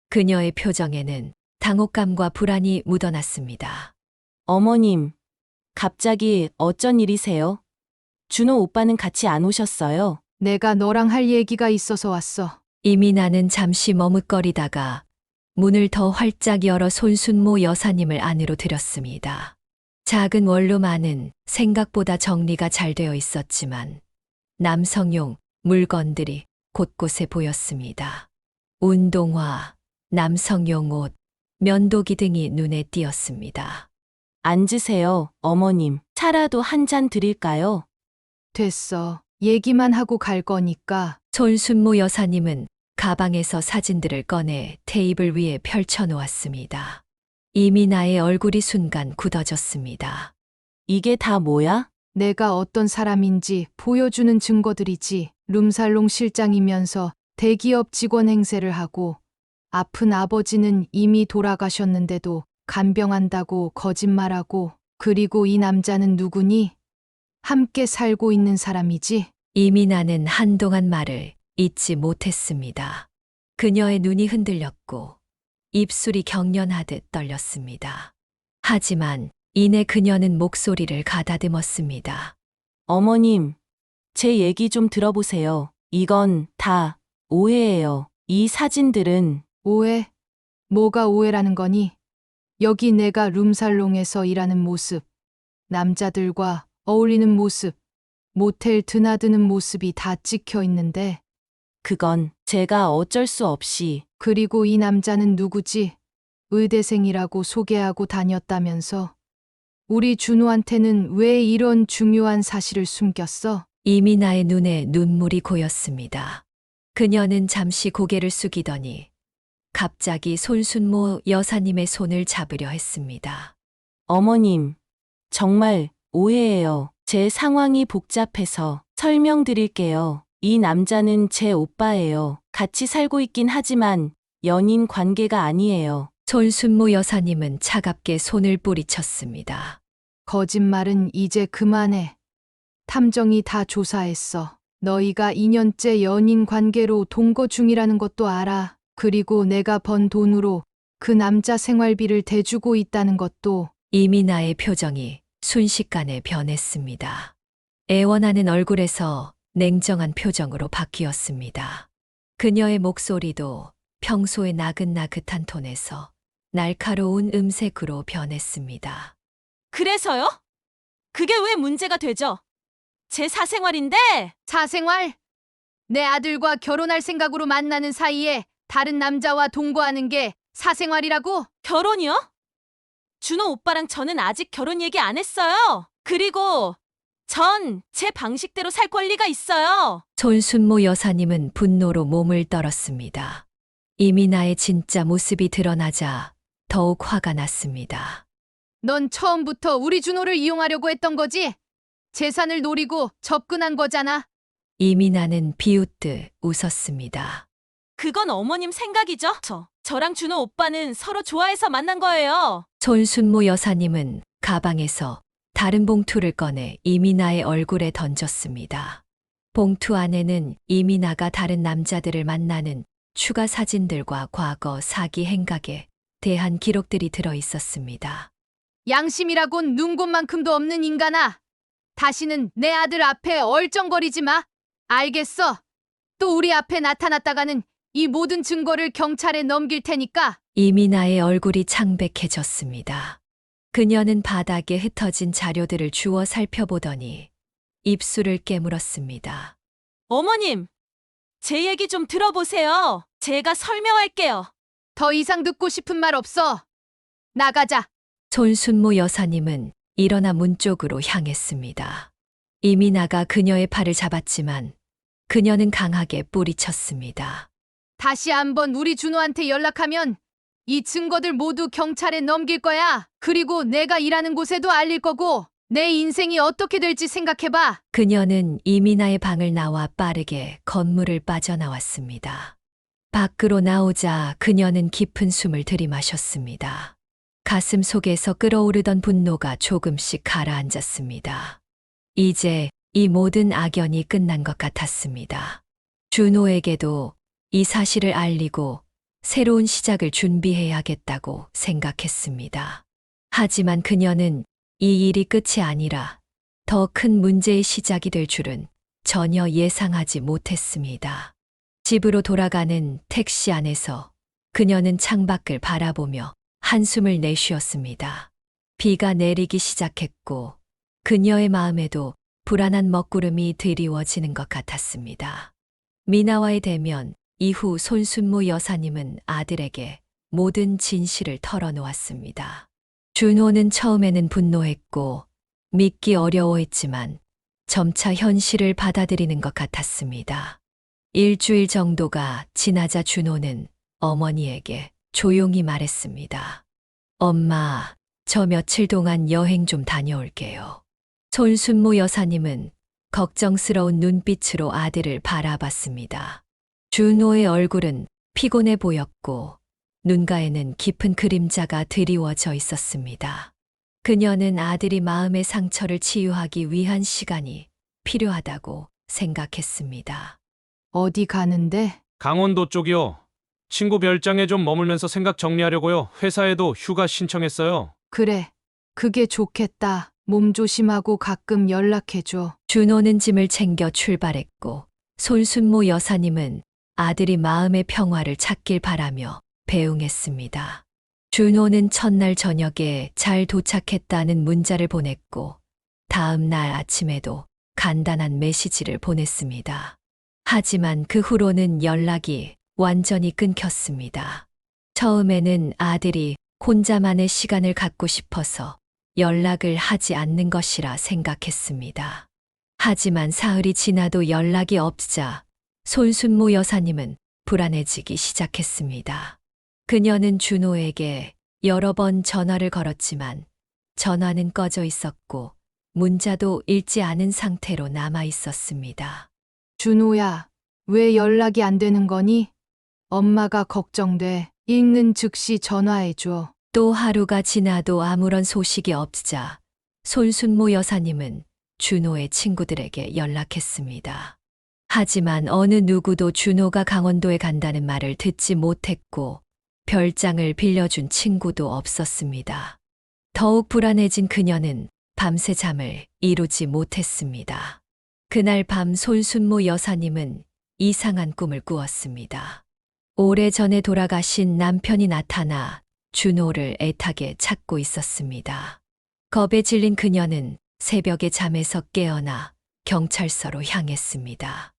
그녀의 표정에는 당혹감과 불안이 묻어났습니다. 어머님, 갑자기 어쩐 일이세요? 준호 오빠는 같이 안 오셨어요? 내가 너랑 할 얘기가 있어서 왔어. 이민아는 잠시 머뭇거리다가 문을 더 활짝 열어 손순모 여사님을 안으로 들였습니다. 작은 원룸 안은 생각보다 정리가 잘 되어 있었지만 남성용 물건들이 곳곳에 보였습니다. 운동화, 남성용 옷, 면도기 등이 눈에 띄었습니다. 앉으세요, 어머님. 차라도 한 잔 드릴까요? 됐어. 얘기만 하고 갈 거니까. 손순모 여사님은 가방에서 사진들을 꺼내 테이블 위에 펼쳐 놓았습니다. 이민아의 얼굴이 순간 굳어졌습니다. 이게 다 뭐야? 내가 어떤 사람인지 보여주는 증거들이지. 룸살롱 실장이면서 대기업 직원 행세를 하고 아픈 아버지는 이미 돌아가셨는데도 간병한다고 거짓말하고 그리고 이 남자는 누구니? 함께 살고 있는 사람이지? 이민아는 한동안 말을 잇지 못했습니다. 그녀의 눈이 흔들렸고 입술이 경련하듯 떨렸습니다. 하지만 이내 그녀는 목소리를 가다듬었습니다. 어머님, 제 얘기 좀 들어보세요. 이건 다 오해예요. 이 사진들은 오해? 뭐가 오해라는 거니? 여기 내가 룸살롱에서 일하는 모습, 남자들과 어울리는 모습, 모텔 드나드는 모습이 다 찍혀 있는데, 그건 제가 어쩔 수 없이 그리고 이 남자는 누구지? 의대생이라고 소개하고 다녔다면서? 우리 준호한테는 왜 이런 중요한 사실을 숨겼어? 이민아의 눈에 눈물이 고였습니다. 그녀는 잠시 고개를 숙이더니 갑자기 손순모 여사님의 손을 잡으려 했습니다. 어머님, 정말 오해예요. 제 상황이 복잡해서 설명드릴게요. 이 남자는 제 오빠예요. 같이 살고 있긴 하지만 연인 관계가 아니에요. 손순모 여사님은 차갑게 손을 뿌리쳤습니다. 거짓말은 이제 그만해. 탐정이 다 조사했어. 너희가 2년째 연인 관계로 동거 중이라는 것도 알아. 그리고 내가 번 돈으로 그 남자 생활비를 대주고 있다는 것도. 이민아의 표정이 순식간에 변했습니다. 애원하는 얼굴에서 냉정한 표정으로 바뀌었습니다. 그녀의 목소리도 평소의 나긋나긋한 톤에서 날카로운 음색으로 변했습니다. 그래서요? 그게 왜 문제가 되죠? 제 사생활인데! 사생활? 내 아들과 결혼할 생각으로 만나는 사이에 다른 남자와 동거하는 게 사생활이라고? 결혼이요? 준호 오빠랑 저는 아직 결혼 얘기 안 했어요. 그리고 전 제 방식대로 살 권리가 있어요. 손순모 여사님은 분노로 몸을 떨었습니다. 이민아의 진짜 모습이 드러나자 더욱 화가 났습니다. 넌 처음부터 우리 준호를 이용하려고 했던 거지? 재산을 노리고 접근한 거잖아. 이민아는 비웃듯 웃었습니다. 그건 어머님 생각이죠? 저랑 준호 오빠는 서로 좋아해서 만난 거예요. 손순모 여사님은 가방에서 다른 봉투를 꺼내 이민아의 얼굴에 던졌습니다. 봉투 안에는 이민아가 다른 남자들을 만나는 추가 사진들과 과거 사기 행각에 대한 기록들이 들어 있었습니다. 양심이라곤 눈곱만큼도 없는 인간아. 다시는 내 아들 앞에 얼쩡거리지 마. 알겠어. 또 우리 앞에 나타났다가는 이 모든 증거를 경찰에 넘길 테니까. 이민아의 얼굴이 창백해졌습니다. 그녀는 바닥에 흩어진 자료들을 주워 살펴보더니 입술을 깨물었습니다. 어머님, 제 얘기 좀 들어보세요. 제가 설명할게요. 더 이상 듣고 싶은 말 없어. 나가자. 손순모 여사님은 일어나 문 쪽으로 향했습니다. 이민아가 그녀의 팔을 잡았지만 그녀는 강하게 뿌리쳤습니다. 다시 한번 우리 준호한테 연락하면 이 증거들 모두 경찰에 넘길 거야. 그리고 내가 일하는 곳에도 알릴 거고 내 인생이 어떻게 될지 생각해봐. 그녀는 이민아의 방을 나와 빠르게 건물을 빠져나왔습니다. 밖으로 나오자 그녀는 깊은 숨을 들이마셨습니다. 가슴 속에서 끓어오르던 분노가 조금씩 가라앉았습니다. 이제 이 모든 악연이 끝난 것 같았습니다. 준호에게도 이 사실을 알리고 새로운 시작을 준비해야겠다고 생각했습니다. 하지만 그녀는 이 일이 끝이 아니라 더 큰 문제의 시작이 될 줄은 전혀 예상하지 못했습니다. 집으로 돌아가는 택시 안에서 그녀는 창밖을 바라보며 한숨을 내쉬었습니다. 비가 내리기 시작했고 그녀의 마음에도 불안한 먹구름이 드리워지는 것 같았습니다. 미나와의 대면 이후 손순모 여사님은 아들에게 모든 진실을 털어놓았습니다. 준호는 처음에는 분노했고 믿기 어려워했지만 점차 현실을 받아들이는 것 같았습니다. 일주일 정도가 지나자 준호는 어머니에게 조용히 말했습니다. 엄마, 저 며칠 동안 여행 좀 다녀올게요. 손순모 여사님은 걱정스러운 눈빛으로 아들을 바라봤습니다. 준호의 얼굴은 피곤해 보였고 눈가에는 깊은 그림자가 드리워져 있었습니다. 그녀는 아들이 마음의 상처를 치유하기 위한 시간이 필요하다고 생각했습니다. 어디 가는데? 강원도 쪽이요. 친구 별장에 좀 머물면서 생각 정리하려고요. 회사에도 휴가 신청했어요. 그래. 그게 좋겠다. 몸 조심하고 가끔 연락해줘. 준호는 짐을 챙겨 출발했고 손순모 여사님은 아들이 마음의 평화를 찾길 바라며 배웅했습니다. 준호는 첫날 저녁에 잘 도착했다는 문자를 보냈고 다음 날 아침에도 간단한 메시지를 보냈습니다. 하지만 그 후로는 연락이 완전히 끊겼습니다. 처음에는 아들이 혼자만의 시간을 갖고 싶어서 연락을 하지 않는 것이라 생각했습니다. 하지만 사흘이 지나도 연락이 없자 손순모 여사님은 불안해지기 시작했습니다. 그녀는 준호에게 여러 번 전화를 걸었지만 전화는 꺼져 있었고 문자도 읽지 않은 상태로 남아 있었습니다. 준호야, 왜 연락이 안 되는 거니? 엄마가 걱정돼. 읽는 즉시 전화해줘. 또 하루가 지나도 아무런 소식이 없자 손순모 여사님은 준호의 친구들에게 연락했습니다. 하지만 어느 누구도 준호가 강원도에 간다는 말을 듣지 못했고 별장을 빌려준 친구도 없었습니다. 더욱 불안해진 그녀는 밤새 잠을 이루지 못했습니다. 그날 밤 손순모 여사님은 이상한 꿈을 꾸었습니다. 오래전에 돌아가신 남편이 나타나 준호를 애타게 찾고 있었습니다. 겁에 질린 그녀는 새벽에 잠에서 깨어나 경찰서로 향했습니다.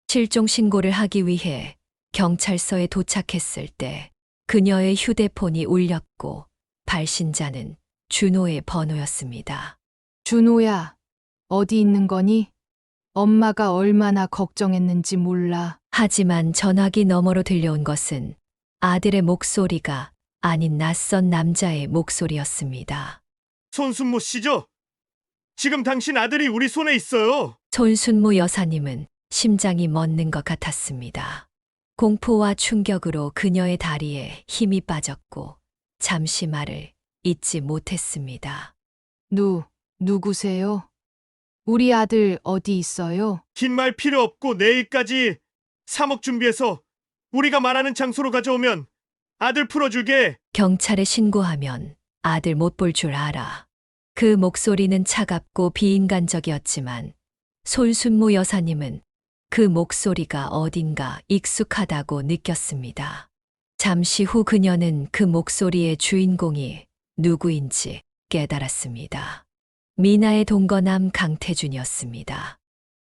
실종 신고를 하기 위해 경찰서에 도착했을 때 그녀의 휴대폰이 울렸고 발신자는 준호의 번호였습니다. 준호야, 어디 있는 거니? 엄마가 얼마나 걱정했는지 몰라. 하지만 전화기 너머로 들려온 것은 아들의 목소리가 아닌 낯선 남자의 목소리였습니다. 손순모 씨죠? 지금 당신 아들이 우리 손에 있어요. 손순모 여사님은 심장이 멎는 것 같았습니다. 공포와 충격으로 그녀의 다리에 힘이 빠졌고 잠시 말을 잇지 못했습니다. 누구세요? 우리 아들 어디 있어요? 긴 말 필요 없고 내일까지 3억 준비해서 우리가 말하는 장소로 가져오면 아들 풀어줄게. 경찰에 신고하면 아들 못 볼 줄 알아. 그 목소리는 차갑고 비인간적이었지만 손순모 여사님은 그 목소리가 어딘가 익숙하다고 느꼈습니다. 잠시 후 그녀는 그 목소리의 주인공이 누구인지 깨달았습니다. 미나의 동거남 강태준이었습니다.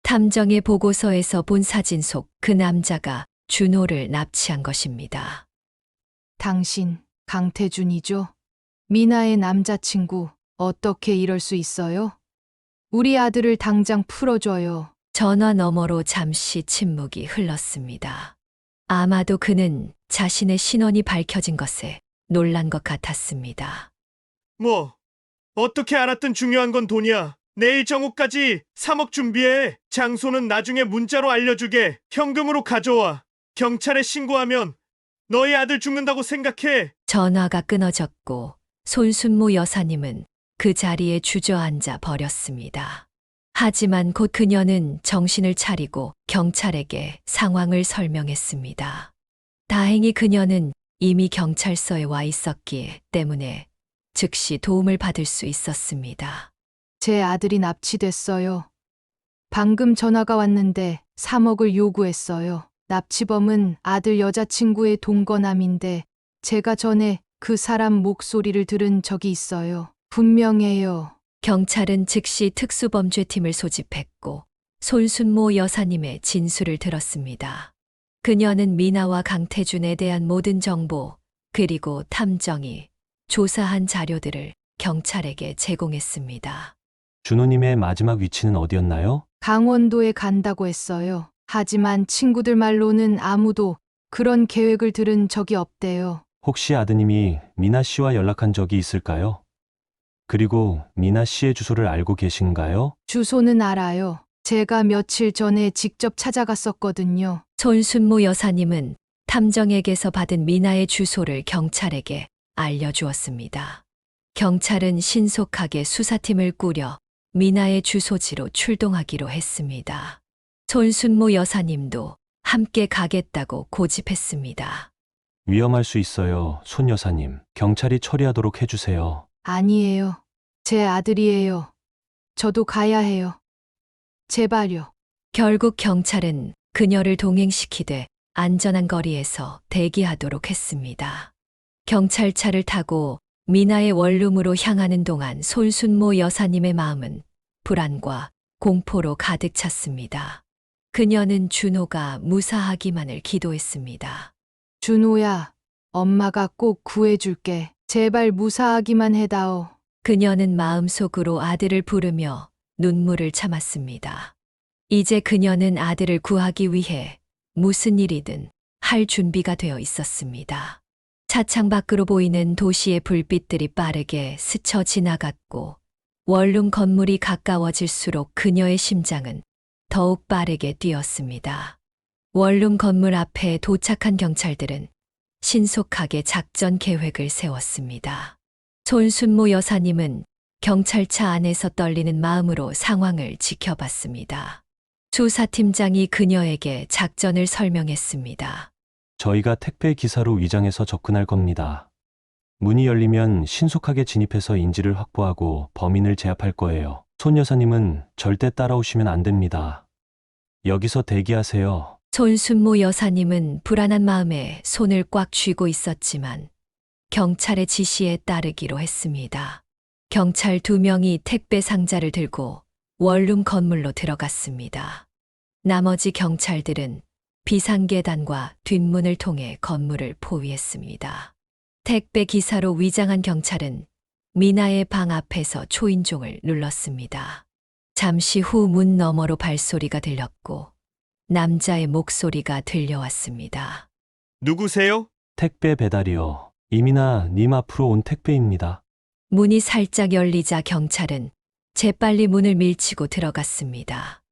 탐정의 보고서에서 본 사진 속 그 남자가 준호를 납치한 것입니다. 당신, 강태준이죠? 미나의 남자친구, 어떻게 이럴 수 있어요? 우리 아들을 당장 풀어줘요. 전화 너머로 잠시 침묵이 흘렀습니다. 아마도 그는 자신의 신원이 밝혀진 것에 놀란 것 같았습니다. 뭐 어떻게 알았든 중요한 건 돈이야. 내일 정오까지 3억 준비해. 장소는 나중에 문자로 알려주게. 현금으로 가져와. 경찰에 신고하면 너희 아들 죽는다고 생각해. 전화가 끊어졌고 손순모 여사님은 그 자리에 주저앉아 버렸습니다. 하지만 곧 그녀는 정신을 차리고 경찰에게 상황을 설명했습니다. 다행히 그녀는 이미 경찰서에 와 있었기 때문에 즉시 도움을 받을 수 있었습니다. 제 아들이 납치됐어요. 방금 전화가 왔는데 3억을 요구했어요. 납치범은 아들 여자친구의 동거남인데 제가 전에 그 사람 목소리를 들은 적이 있어요. 분명해요. 경찰은 즉시 특수범죄팀을 소집했고 손순모 여사님의 진술을 들었습니다. 그녀는 미나와 강태준에 대한 모든 정보 그리고 탐정이 조사한 자료들을 경찰에게 제공했습니다. 준호님의 마지막 위치는 어디였나요? 강원도에 간다고 했어요. 하지만 친구들 말로는 아무도 그런 계획을 들은 적이 없대요. 혹시 아드님이 미나 씨와 연락한 적이 있을까요? 그리고 미나 씨의 주소를 알고 계신가요? 주소는 알아요. 제가 며칠 전에 직접 찾아갔었거든요. 손순모 여사님은 탐정에게서 받은 미나의 주소를 경찰에게 알려주었습니다. 경찰은 신속하게 수사팀을 꾸려 미나의 주소지로 출동하기로 했습니다. 손순모 여사님도 함께 가겠다고 고집했습니다. 위험할 수 있어요, 손 여사님. 경찰이 처리하도록 해주세요. 아니에요. 제 아들이에요. 저도 가야 해요. 제발요. 결국 경찰은 그녀를 동행시키되 안전한 거리에서 대기하도록 했습니다. 경찰차를 타고 미나의 원룸으로 향하는 동안 손순모 여사님의 마음은 불안과 공포로 가득 찼습니다. 그녀는 준호가 무사하기만을 기도했습니다. 준호야, 엄마가 꼭 구해줄게. 제발 무사하기만 해다오. 그녀는 마음속으로 아들을 부르며 눈물을 참았습니다. 이제 그녀는 아들을 구하기 위해 무슨 일이든 할 준비가 되어 있었습니다. 차창 밖으로 보이는 도시의 불빛들이 빠르게 스쳐 지나갔고 원룸 건물이 가까워질수록 그녀의 심장은 더욱 빠르게 뛰었습니다. 원룸 건물 앞에 도착한 경찰들은 신속하게 작전 계획을 세웠습니다. 손순모 여사님은 경찰차 안에서 떨리는 마음으로 상황을 지켜봤습니다. 수사팀장이 그녀에게 작전을 설명했습니다. 저희가 택배 기사로 위장해서 접근할 겁니다. 문이 열리면 신속하게 진입해서 인지를 확보하고 범인을 제압할 거예요. 손 여사님은 절대 따라오시면 안 됩니다. 여기서 대기하세요. 손순모 여사님은 불안한 마음에 손을 꽉 쥐고 있었지만 경찰의 지시에 따르기로 했습니다. 경찰 2명이 택배 상자를 들고 원룸 건물로 들어갔습니다. 나머지 경찰들은 비상계단과 뒷문을 통해 건물을 포위했습니다. 택배 기사로 위장한 경찰은 미나의 방 앞에서 초인종을 눌렀습니다. 잠시 후 문 너머로 발소리가 들렸고 남자의 목소리가 들려왔습니다. 누구세요? 택배 배달이요. 이민아 님 앞으로 온 택배입니다. 문이 살짝 열리자 경찰은 재빨리 문을 밀치고 들어갔습니다.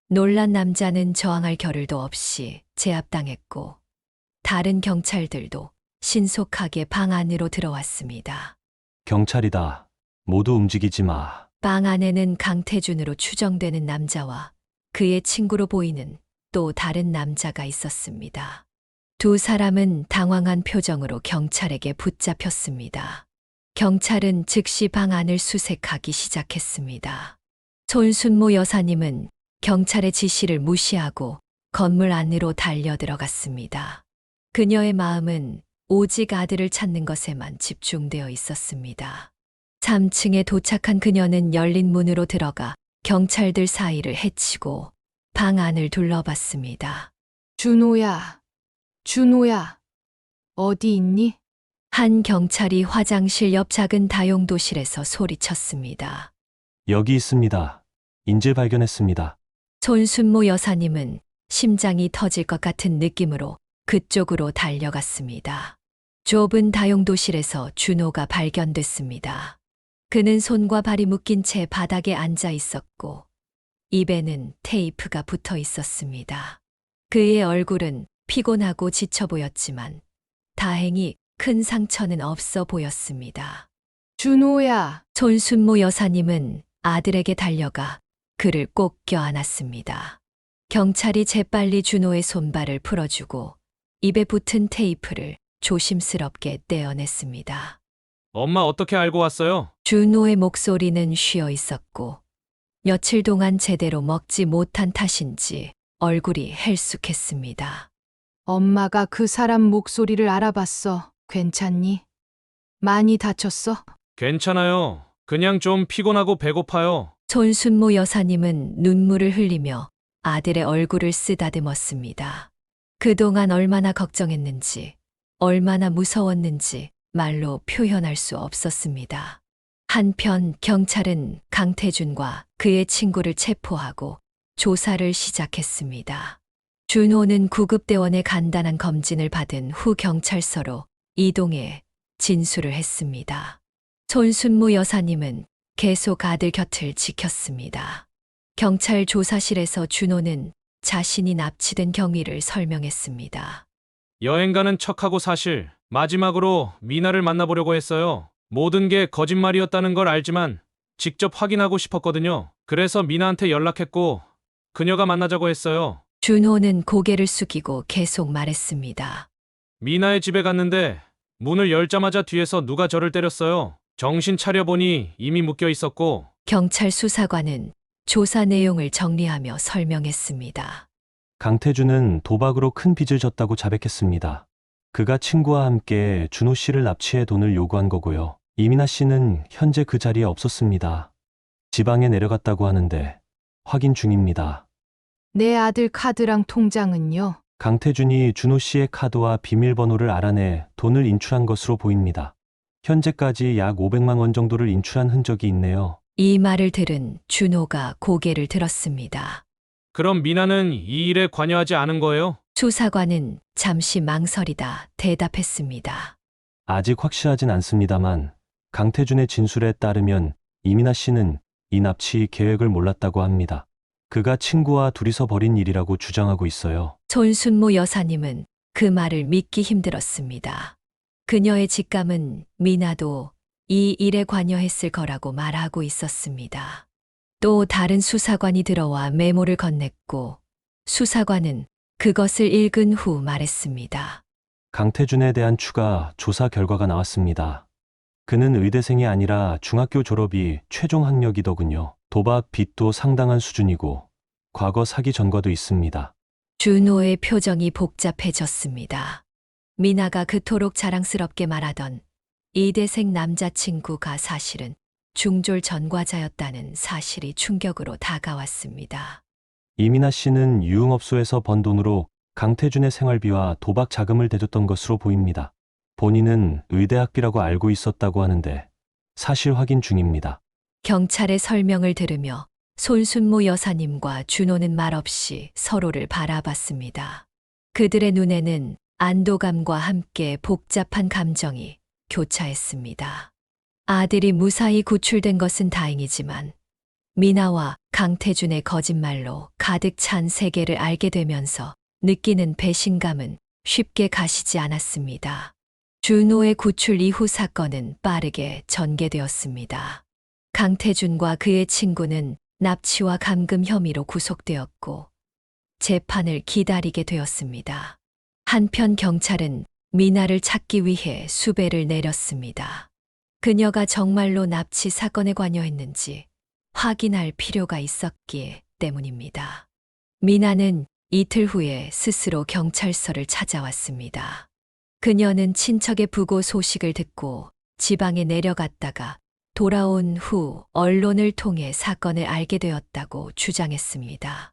놀란 남자는 저항할 겨를도 없이 제압당했고 다른 경찰들도 신속하게 방 안으로 들어왔습니다. 경찰이다. 모두 움직이지 마. 방 안에는 강태준으로 추정되는 남자와 그의 친구로 보이는 또 다른 남자가 있었습니다. 두 사람은 당황한 표정으로 경찰에게 붙잡혔습니다. 경찰은 즉시 방 안을 수색하기 시작했습니다. 손순모 여사님은 경찰의 지시를 무시하고 건물 안으로 달려 들어갔습니다. 그녀의 마음은 오직 아들을 찾는 것에만 집중되어 있었습니다. 3층에 도착한 그녀는 열린 문으로 들어가 경찰들 사이를 헤치고 방 안을 둘러봤습니다. 준호야, 준호야, 어디 있니? 한 경찰이 화장실 옆 작은 다용도실에서 소리쳤습니다. 여기 있습니다. 인질 발견했습니다. 손순모 여사님은 심장이 터질 것 같은 느낌으로 그쪽으로 달려갔습니다. 좁은 다용도실에서 준호가 발견됐습니다. 그는 손과 발이 묶인 채 바닥에 앉아 있었고 입에는 테이프가 붙어 있었습니다. 그의 얼굴은 피곤하고 지쳐 보였지만 다행히 큰 상처는 없어 보였습니다. 준호야, 손순모 여사님은 아들에게 달려가 그를 꼭 껴안았습니다. 경찰이 재빨리 준호의 손발을 풀어주고 입에 붙은 테이프를 조심스럽게 떼어냈습니다. 엄마 어떻게 알고 왔어요? 준호의 목소리는 쉬어 있었고 며칠 동안 제대로 먹지 못한 탓인지 얼굴이 헬쑥했습니다. 엄마가 그 사람 목소리를 알아봤어. 괜찮니? 많이 다쳤어? 괜찮아요. 그냥 좀 피곤하고 배고파요. 손순모 여사님은 눈물을 흘리며 아들의 얼굴을 쓰다듬었습니다. 그동안 얼마나 걱정했는지, 얼마나 무서웠는지 말로 표현할 수 없었습니다. 한편 경찰은 강태준과 그의 친구를 체포하고 조사를 시작했습니다. 준호는 구급대원의 간단한 검진을 받은 후 경찰서로 이동해 진술을 했습니다. 손순모 여사님은 계속 아들 곁을 지켰습니다. 경찰 조사실에서 준호는 자신이 납치된 경위를 설명했습니다. 여행 가는 척하고 사실 마지막으로 미나를 만나보려고 했어요. 모든 게 거짓말이었다는 걸 알지만 직접 확인하고 싶었거든요. 그래서 미나한테 연락했고 그녀가 만나자고 했어요. 준호는 고개를 숙이고 계속 말했습니다. 미나의 집에 갔는데 문을 열자마자 뒤에서 누가 저를 때렸어요. 정신 차려보니 이미 묶여 있었고 경찰 수사관은 조사 내용을 정리하며 설명했습니다. 강태준은 도박으로 큰 빚을 졌다고 자백했습니다. 그가 친구와 함께 준호 씨를 납치해 돈을 요구한 거고요. 이민아 씨는 현재 그 자리에 없었습니다. 지방에 내려갔다고 하는데 확인 중입니다. 내 아들 카드랑 통장은요? 강태준이 준호 씨의 카드와 비밀번호를 알아내 돈을 인출한 것으로 보입니다. 현재까지 약 500만 원 정도를 인출한 흔적이 있네요. 이 말을 들은 준호가 고개를 들었습니다. 그럼 미나는 이 일에 관여하지 않은 거예요? 수사관은 잠시 망설이다 대답했습니다. 아직 확실하진 않습니다만 강태준의 진술에 따르면 이민아 씨는 이 납치 계획을 몰랐다고 합니다. 그가 친구와 둘이서 벌인 일이라고 주장하고 있어요. 손순모 여사님은 그 말을 믿기 힘들었습니다. 그녀의 직감은 미나도 이 일에 관여했을 거라고 말하고 있었습니다. 또 다른 수사관이 들어와 메모를 건넸고 수사관은 그것을 읽은 후 말했습니다. 강태준에 대한 추가 조사 결과가 나왔습니다. 그는 의대생이 아니라 중학교 졸업이 최종 학력이더군요. 도박 빚도 상당한 수준이고 과거 사기 전과도 있습니다. 준호의 표정이 복잡해졌습니다. 미나가 그토록 자랑스럽게 말하던 이대생 남자친구가 사실은 중졸 전과자였다는 사실이 충격으로 다가왔습니다. 이민아 씨는 유흥업소에서 번 돈으로 강태준의 생활비와 도박 자금을 대줬던 것으로 보입니다. 본인은 의대 학비라고 알고 있었다고 하는데 사실 확인 중입니다. 경찰의 설명을 들으며 손순모 여사님과 준호는 말없이 서로를 바라봤습니다. 그들의 눈에는 안도감과 함께 복잡한 감정이 교차했습니다. 아들이 무사히 구출된 것은 다행이지만 미나와 강태준의 거짓말로 가득 찬 세계를 알게 되면서 느끼는 배신감은 쉽게 가시지 않았습니다. 준호의 구출 이후 사건은 빠르게 전개되었습니다. 강태준과 그의 친구는 납치와 감금 혐의로 구속되었고 재판을 기다리게 되었습니다. 한편 경찰은 미나를 찾기 위해 수배를 내렸습니다. 그녀가 정말로 납치 사건에 관여했는지 확인할 필요가 있었기 때문입니다. 미나는 이틀 후에 스스로 경찰서를 찾아왔습니다. 그녀는 친척의 부고 소식을 듣고 지방에 내려갔다가 돌아온 후 언론을 통해 사건을 알게 되었다고 주장했습니다.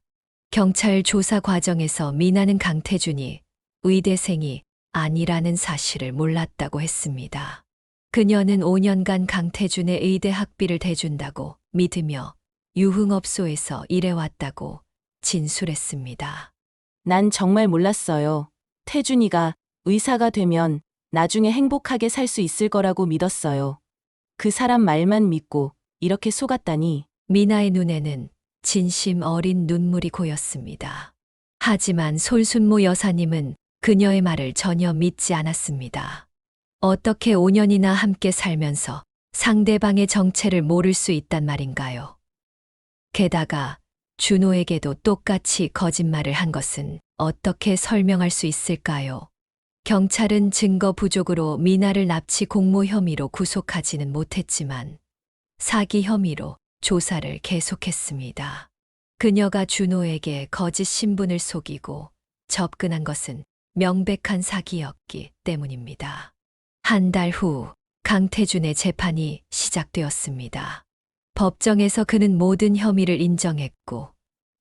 경찰 조사 과정에서 미나는 강태준이 의대생이 아니라는 사실을 몰랐다고 했습니다. 그녀는 5년간 강태준의 의대 학비를 대준다고 믿으며 유흥업소에서 일해왔다고 진술했습니다. 난 정말 몰랐어요. 태준이가 의사가 되면 나중에 행복하게 살 수 있을 거라고 믿었어요. 그 사람 말만 믿고 이렇게 속았다니. 미나의 눈에는 진심 어린 눈물이 고였습니다. 하지만 손순모 여사님은 그녀의 말을 전혀 믿지 않았습니다. 어떻게 5년이나 함께 살면서 상대방의 정체를 모를 수 있단 말인가요? 게다가 준호에게도 똑같이 거짓말을 한 것은 어떻게 설명할 수 있을까요? 경찰은 증거 부족으로 미나를 납치 공모 혐의로 구속하지는 못했지만 사기 혐의로 조사를 계속했습니다. 그녀가 준호에게 거짓 신분을 속이고 접근한 것은 명백한 사기였기 때문입니다. 한 달 후 강태준의 재판이 시작되었습니다. 법정에서 그는 모든 혐의를 인정했고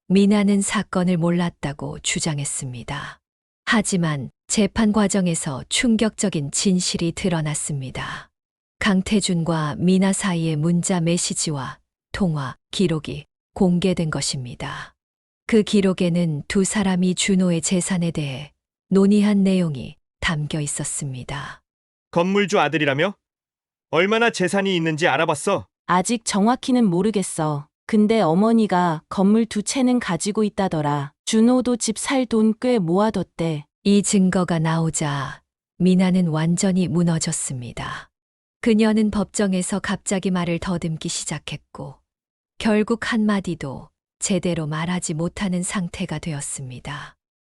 미나는 사건을 몰랐다고 주장했습니다. 하지만 재판 과정에서 충격적인 진실이 드러났습니다. 강태준과 미나 사이의 문자 메시지와 통화 기록이 공개된 것입니다. 그 기록에는 두 사람이 준호의 재산에 대해 논의한 내용이 담겨 있었습니다. 건물주 아들이라며? 얼마나 재산이 있는지 알아봤어? 아직 정확히는 모르겠어. 근데 어머니가 건물 2채는 가지고 있다더라. 준호도 집 살 돈 꽤 모아뒀대. 이 증거가 나오자 미나는 완전히 무너졌습니다. 그녀는 법정에서 갑자기 말을 더듬기 시작했고 결국 한마디도 제대로 말하지 못하는 상태가 되었습니다.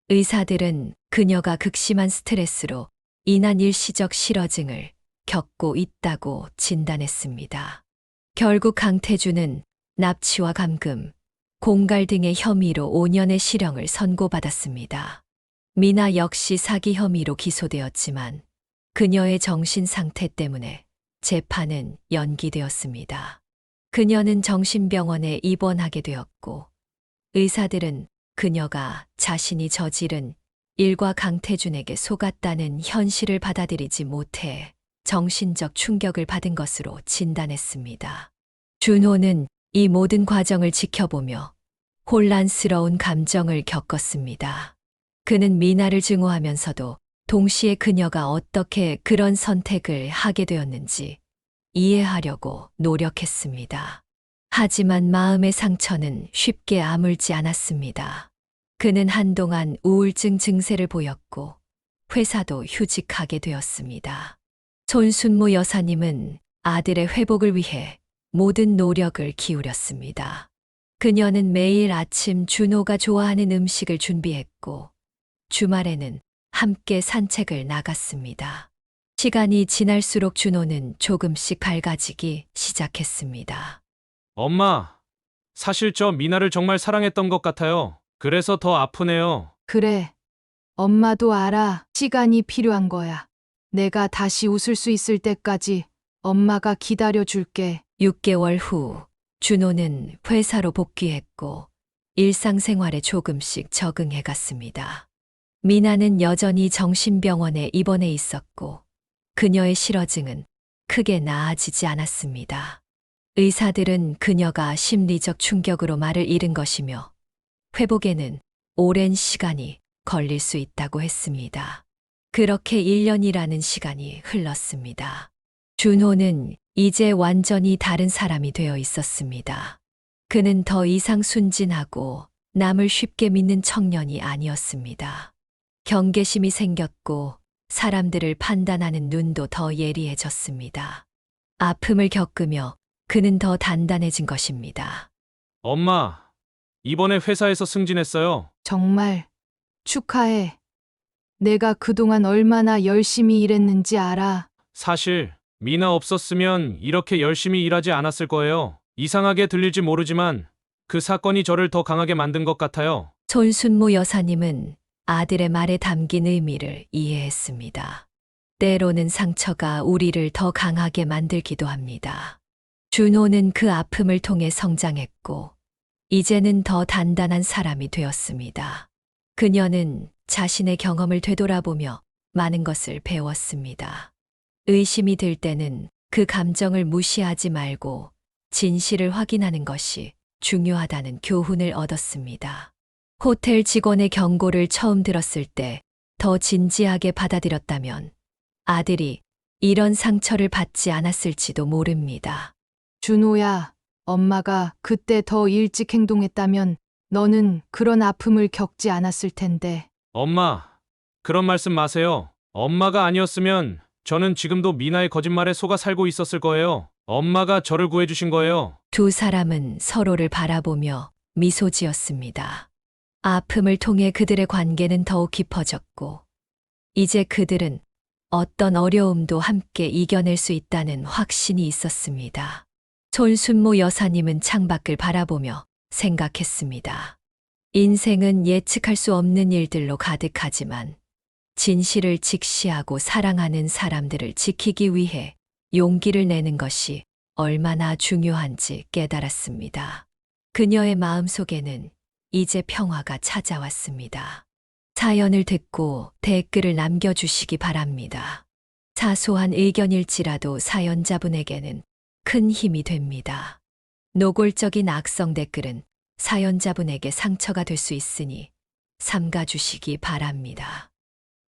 의사들은 그녀가 극심한 스트레스로 인한 일시적 실어증을 겪고 있다고 진단했습니다. 결국 강태준은 납치와 감금, 공갈 등의 혐의로 5년의 실형을 선고받았습니다. 미나 역시 사기 혐의로 기소되었지만 그녀의 정신 상태 때문에 재판은 연기되었습니다. 그녀는 정신병원에 입원하게 되었고 의사들은 그녀가 자신이 저지른 일과 강태준에게 속았다는 현실을 받아들이지 못해 정신적 충격을 받은 것으로 진단했습니다. 준호는 이 모든 과정을 지켜보며 혼란스러운 감정을 겪었습니다. 그는 미나를 증오하면서도 동시에 그녀가 어떻게 그런 선택을 하게 되었는지 이해하려고 노력했습니다. 하지만 마음의 상처는 쉽게 아물지 않았습니다. 그는 한동안 우울증 증세를 보였고 회사도 휴직하게 되었습니다. 손순모 여사님은 아들의 회복을 위해 모든 노력을 기울였습니다. 그녀는 매일 아침 준호가 좋아하는 음식을 준비했고 주말에는 함께 산책을 나갔습니다. 시간이 지날수록 준호는 조금씩 밝아지기 시작했습니다. 엄마, 사실 저 미나를 정말 사랑했던 것 같아요. 그래서 더 아프네요. 그래. 엄마도 알아. 시간이 필요한 거야. 내가 다시 웃을 수 있을 때까지 엄마가 기다려 줄게. 6개월 후 준호는 회사로 복귀했고 일상생활에 조금씩 적응해 갔습니다. 미나는 여전히 정신병원에 입원해 있었고 그녀의 실어증은 크게 나아지지 않았습니다. 의사들은 그녀가 심리적 충격으로 말을 잃은 것이며 회복에는 오랜 시간이 걸릴 수 있다고 했습니다. 그렇게 1년이라는 시간이 흘렀습니다. 준호는 이제 완전히 다른 사람이 되어 있었습니다. 그는 더 이상 순진하고 남을 쉽게 믿는 청년이 아니었습니다. 경계심이 생겼고 사람들을 판단하는 눈도 더 예리해졌습니다. 아픔을 겪으며 그는 더 단단해진 것입니다. 엄마, 이번에 회사에서 승진했어요. 정말 축하해. 내가 그동안 얼마나 열심히 일했는지 알아. 사실 미나 없었으면 이렇게 열심히 일하지 않았을 거예요. 이상하게 들릴지 모르지만 그 사건이 저를 더 강하게 만든 것 같아요. 손순모 여사님은 아들의 말에 담긴 의미를 이해했습니다. 때로는 상처가 우리를 더 강하게 만들기도 합니다. 준호는 그 아픔을 통해 성장했고 이제는 더 단단한 사람이 되었습니다. 그녀는 자신의 경험을 되돌아보며 많은 것을 배웠습니다. 의심이 들 때는 그 감정을 무시하지 말고 진실을 확인하는 것이 중요하다는 교훈을 얻었습니다. 호텔 직원의 경고를 처음 들었을 때 더 진지하게 받아들였다면 아들이 이런 상처를 받지 않았을지도 모릅니다. 준호야, 엄마가 그때 더 일찍 행동했다면 너는 그런 아픔을 겪지 않았을 텐데. 엄마, 그런 말씀 마세요. 엄마가 아니었으면 저는 지금도 미나의 거짓말에 속아 살고 있었을 거예요. 엄마가 저를 구해주신 거예요. 두 사람은 서로를 바라보며 미소 지었습니다. 아픔을 통해 그들의 관계는 더욱 깊어졌고, 이제 그들은 어떤 어려움도 함께 이겨낼 수 있다는 확신이 있었습니다. 손순모 여사님은 창밖을 바라보며 생각했습니다. 인생은 예측할 수 없는 일들로 가득하지만 진실을 직시하고 사랑하는 사람들을 지키기 위해 용기를 내는 것이 얼마나 중요한지 깨달았습니다. 그녀의 마음속에는 이제 평화가 찾아왔습니다. 사연을 듣고 댓글을 남겨주시기 바랍니다. 사소한 의견일지라도 사연자분에게는 큰 힘이 됩니다. 노골적인 악성 댓글은 사연자분에게 상처가 될 수 있으니 삼가주시기 바랍니다.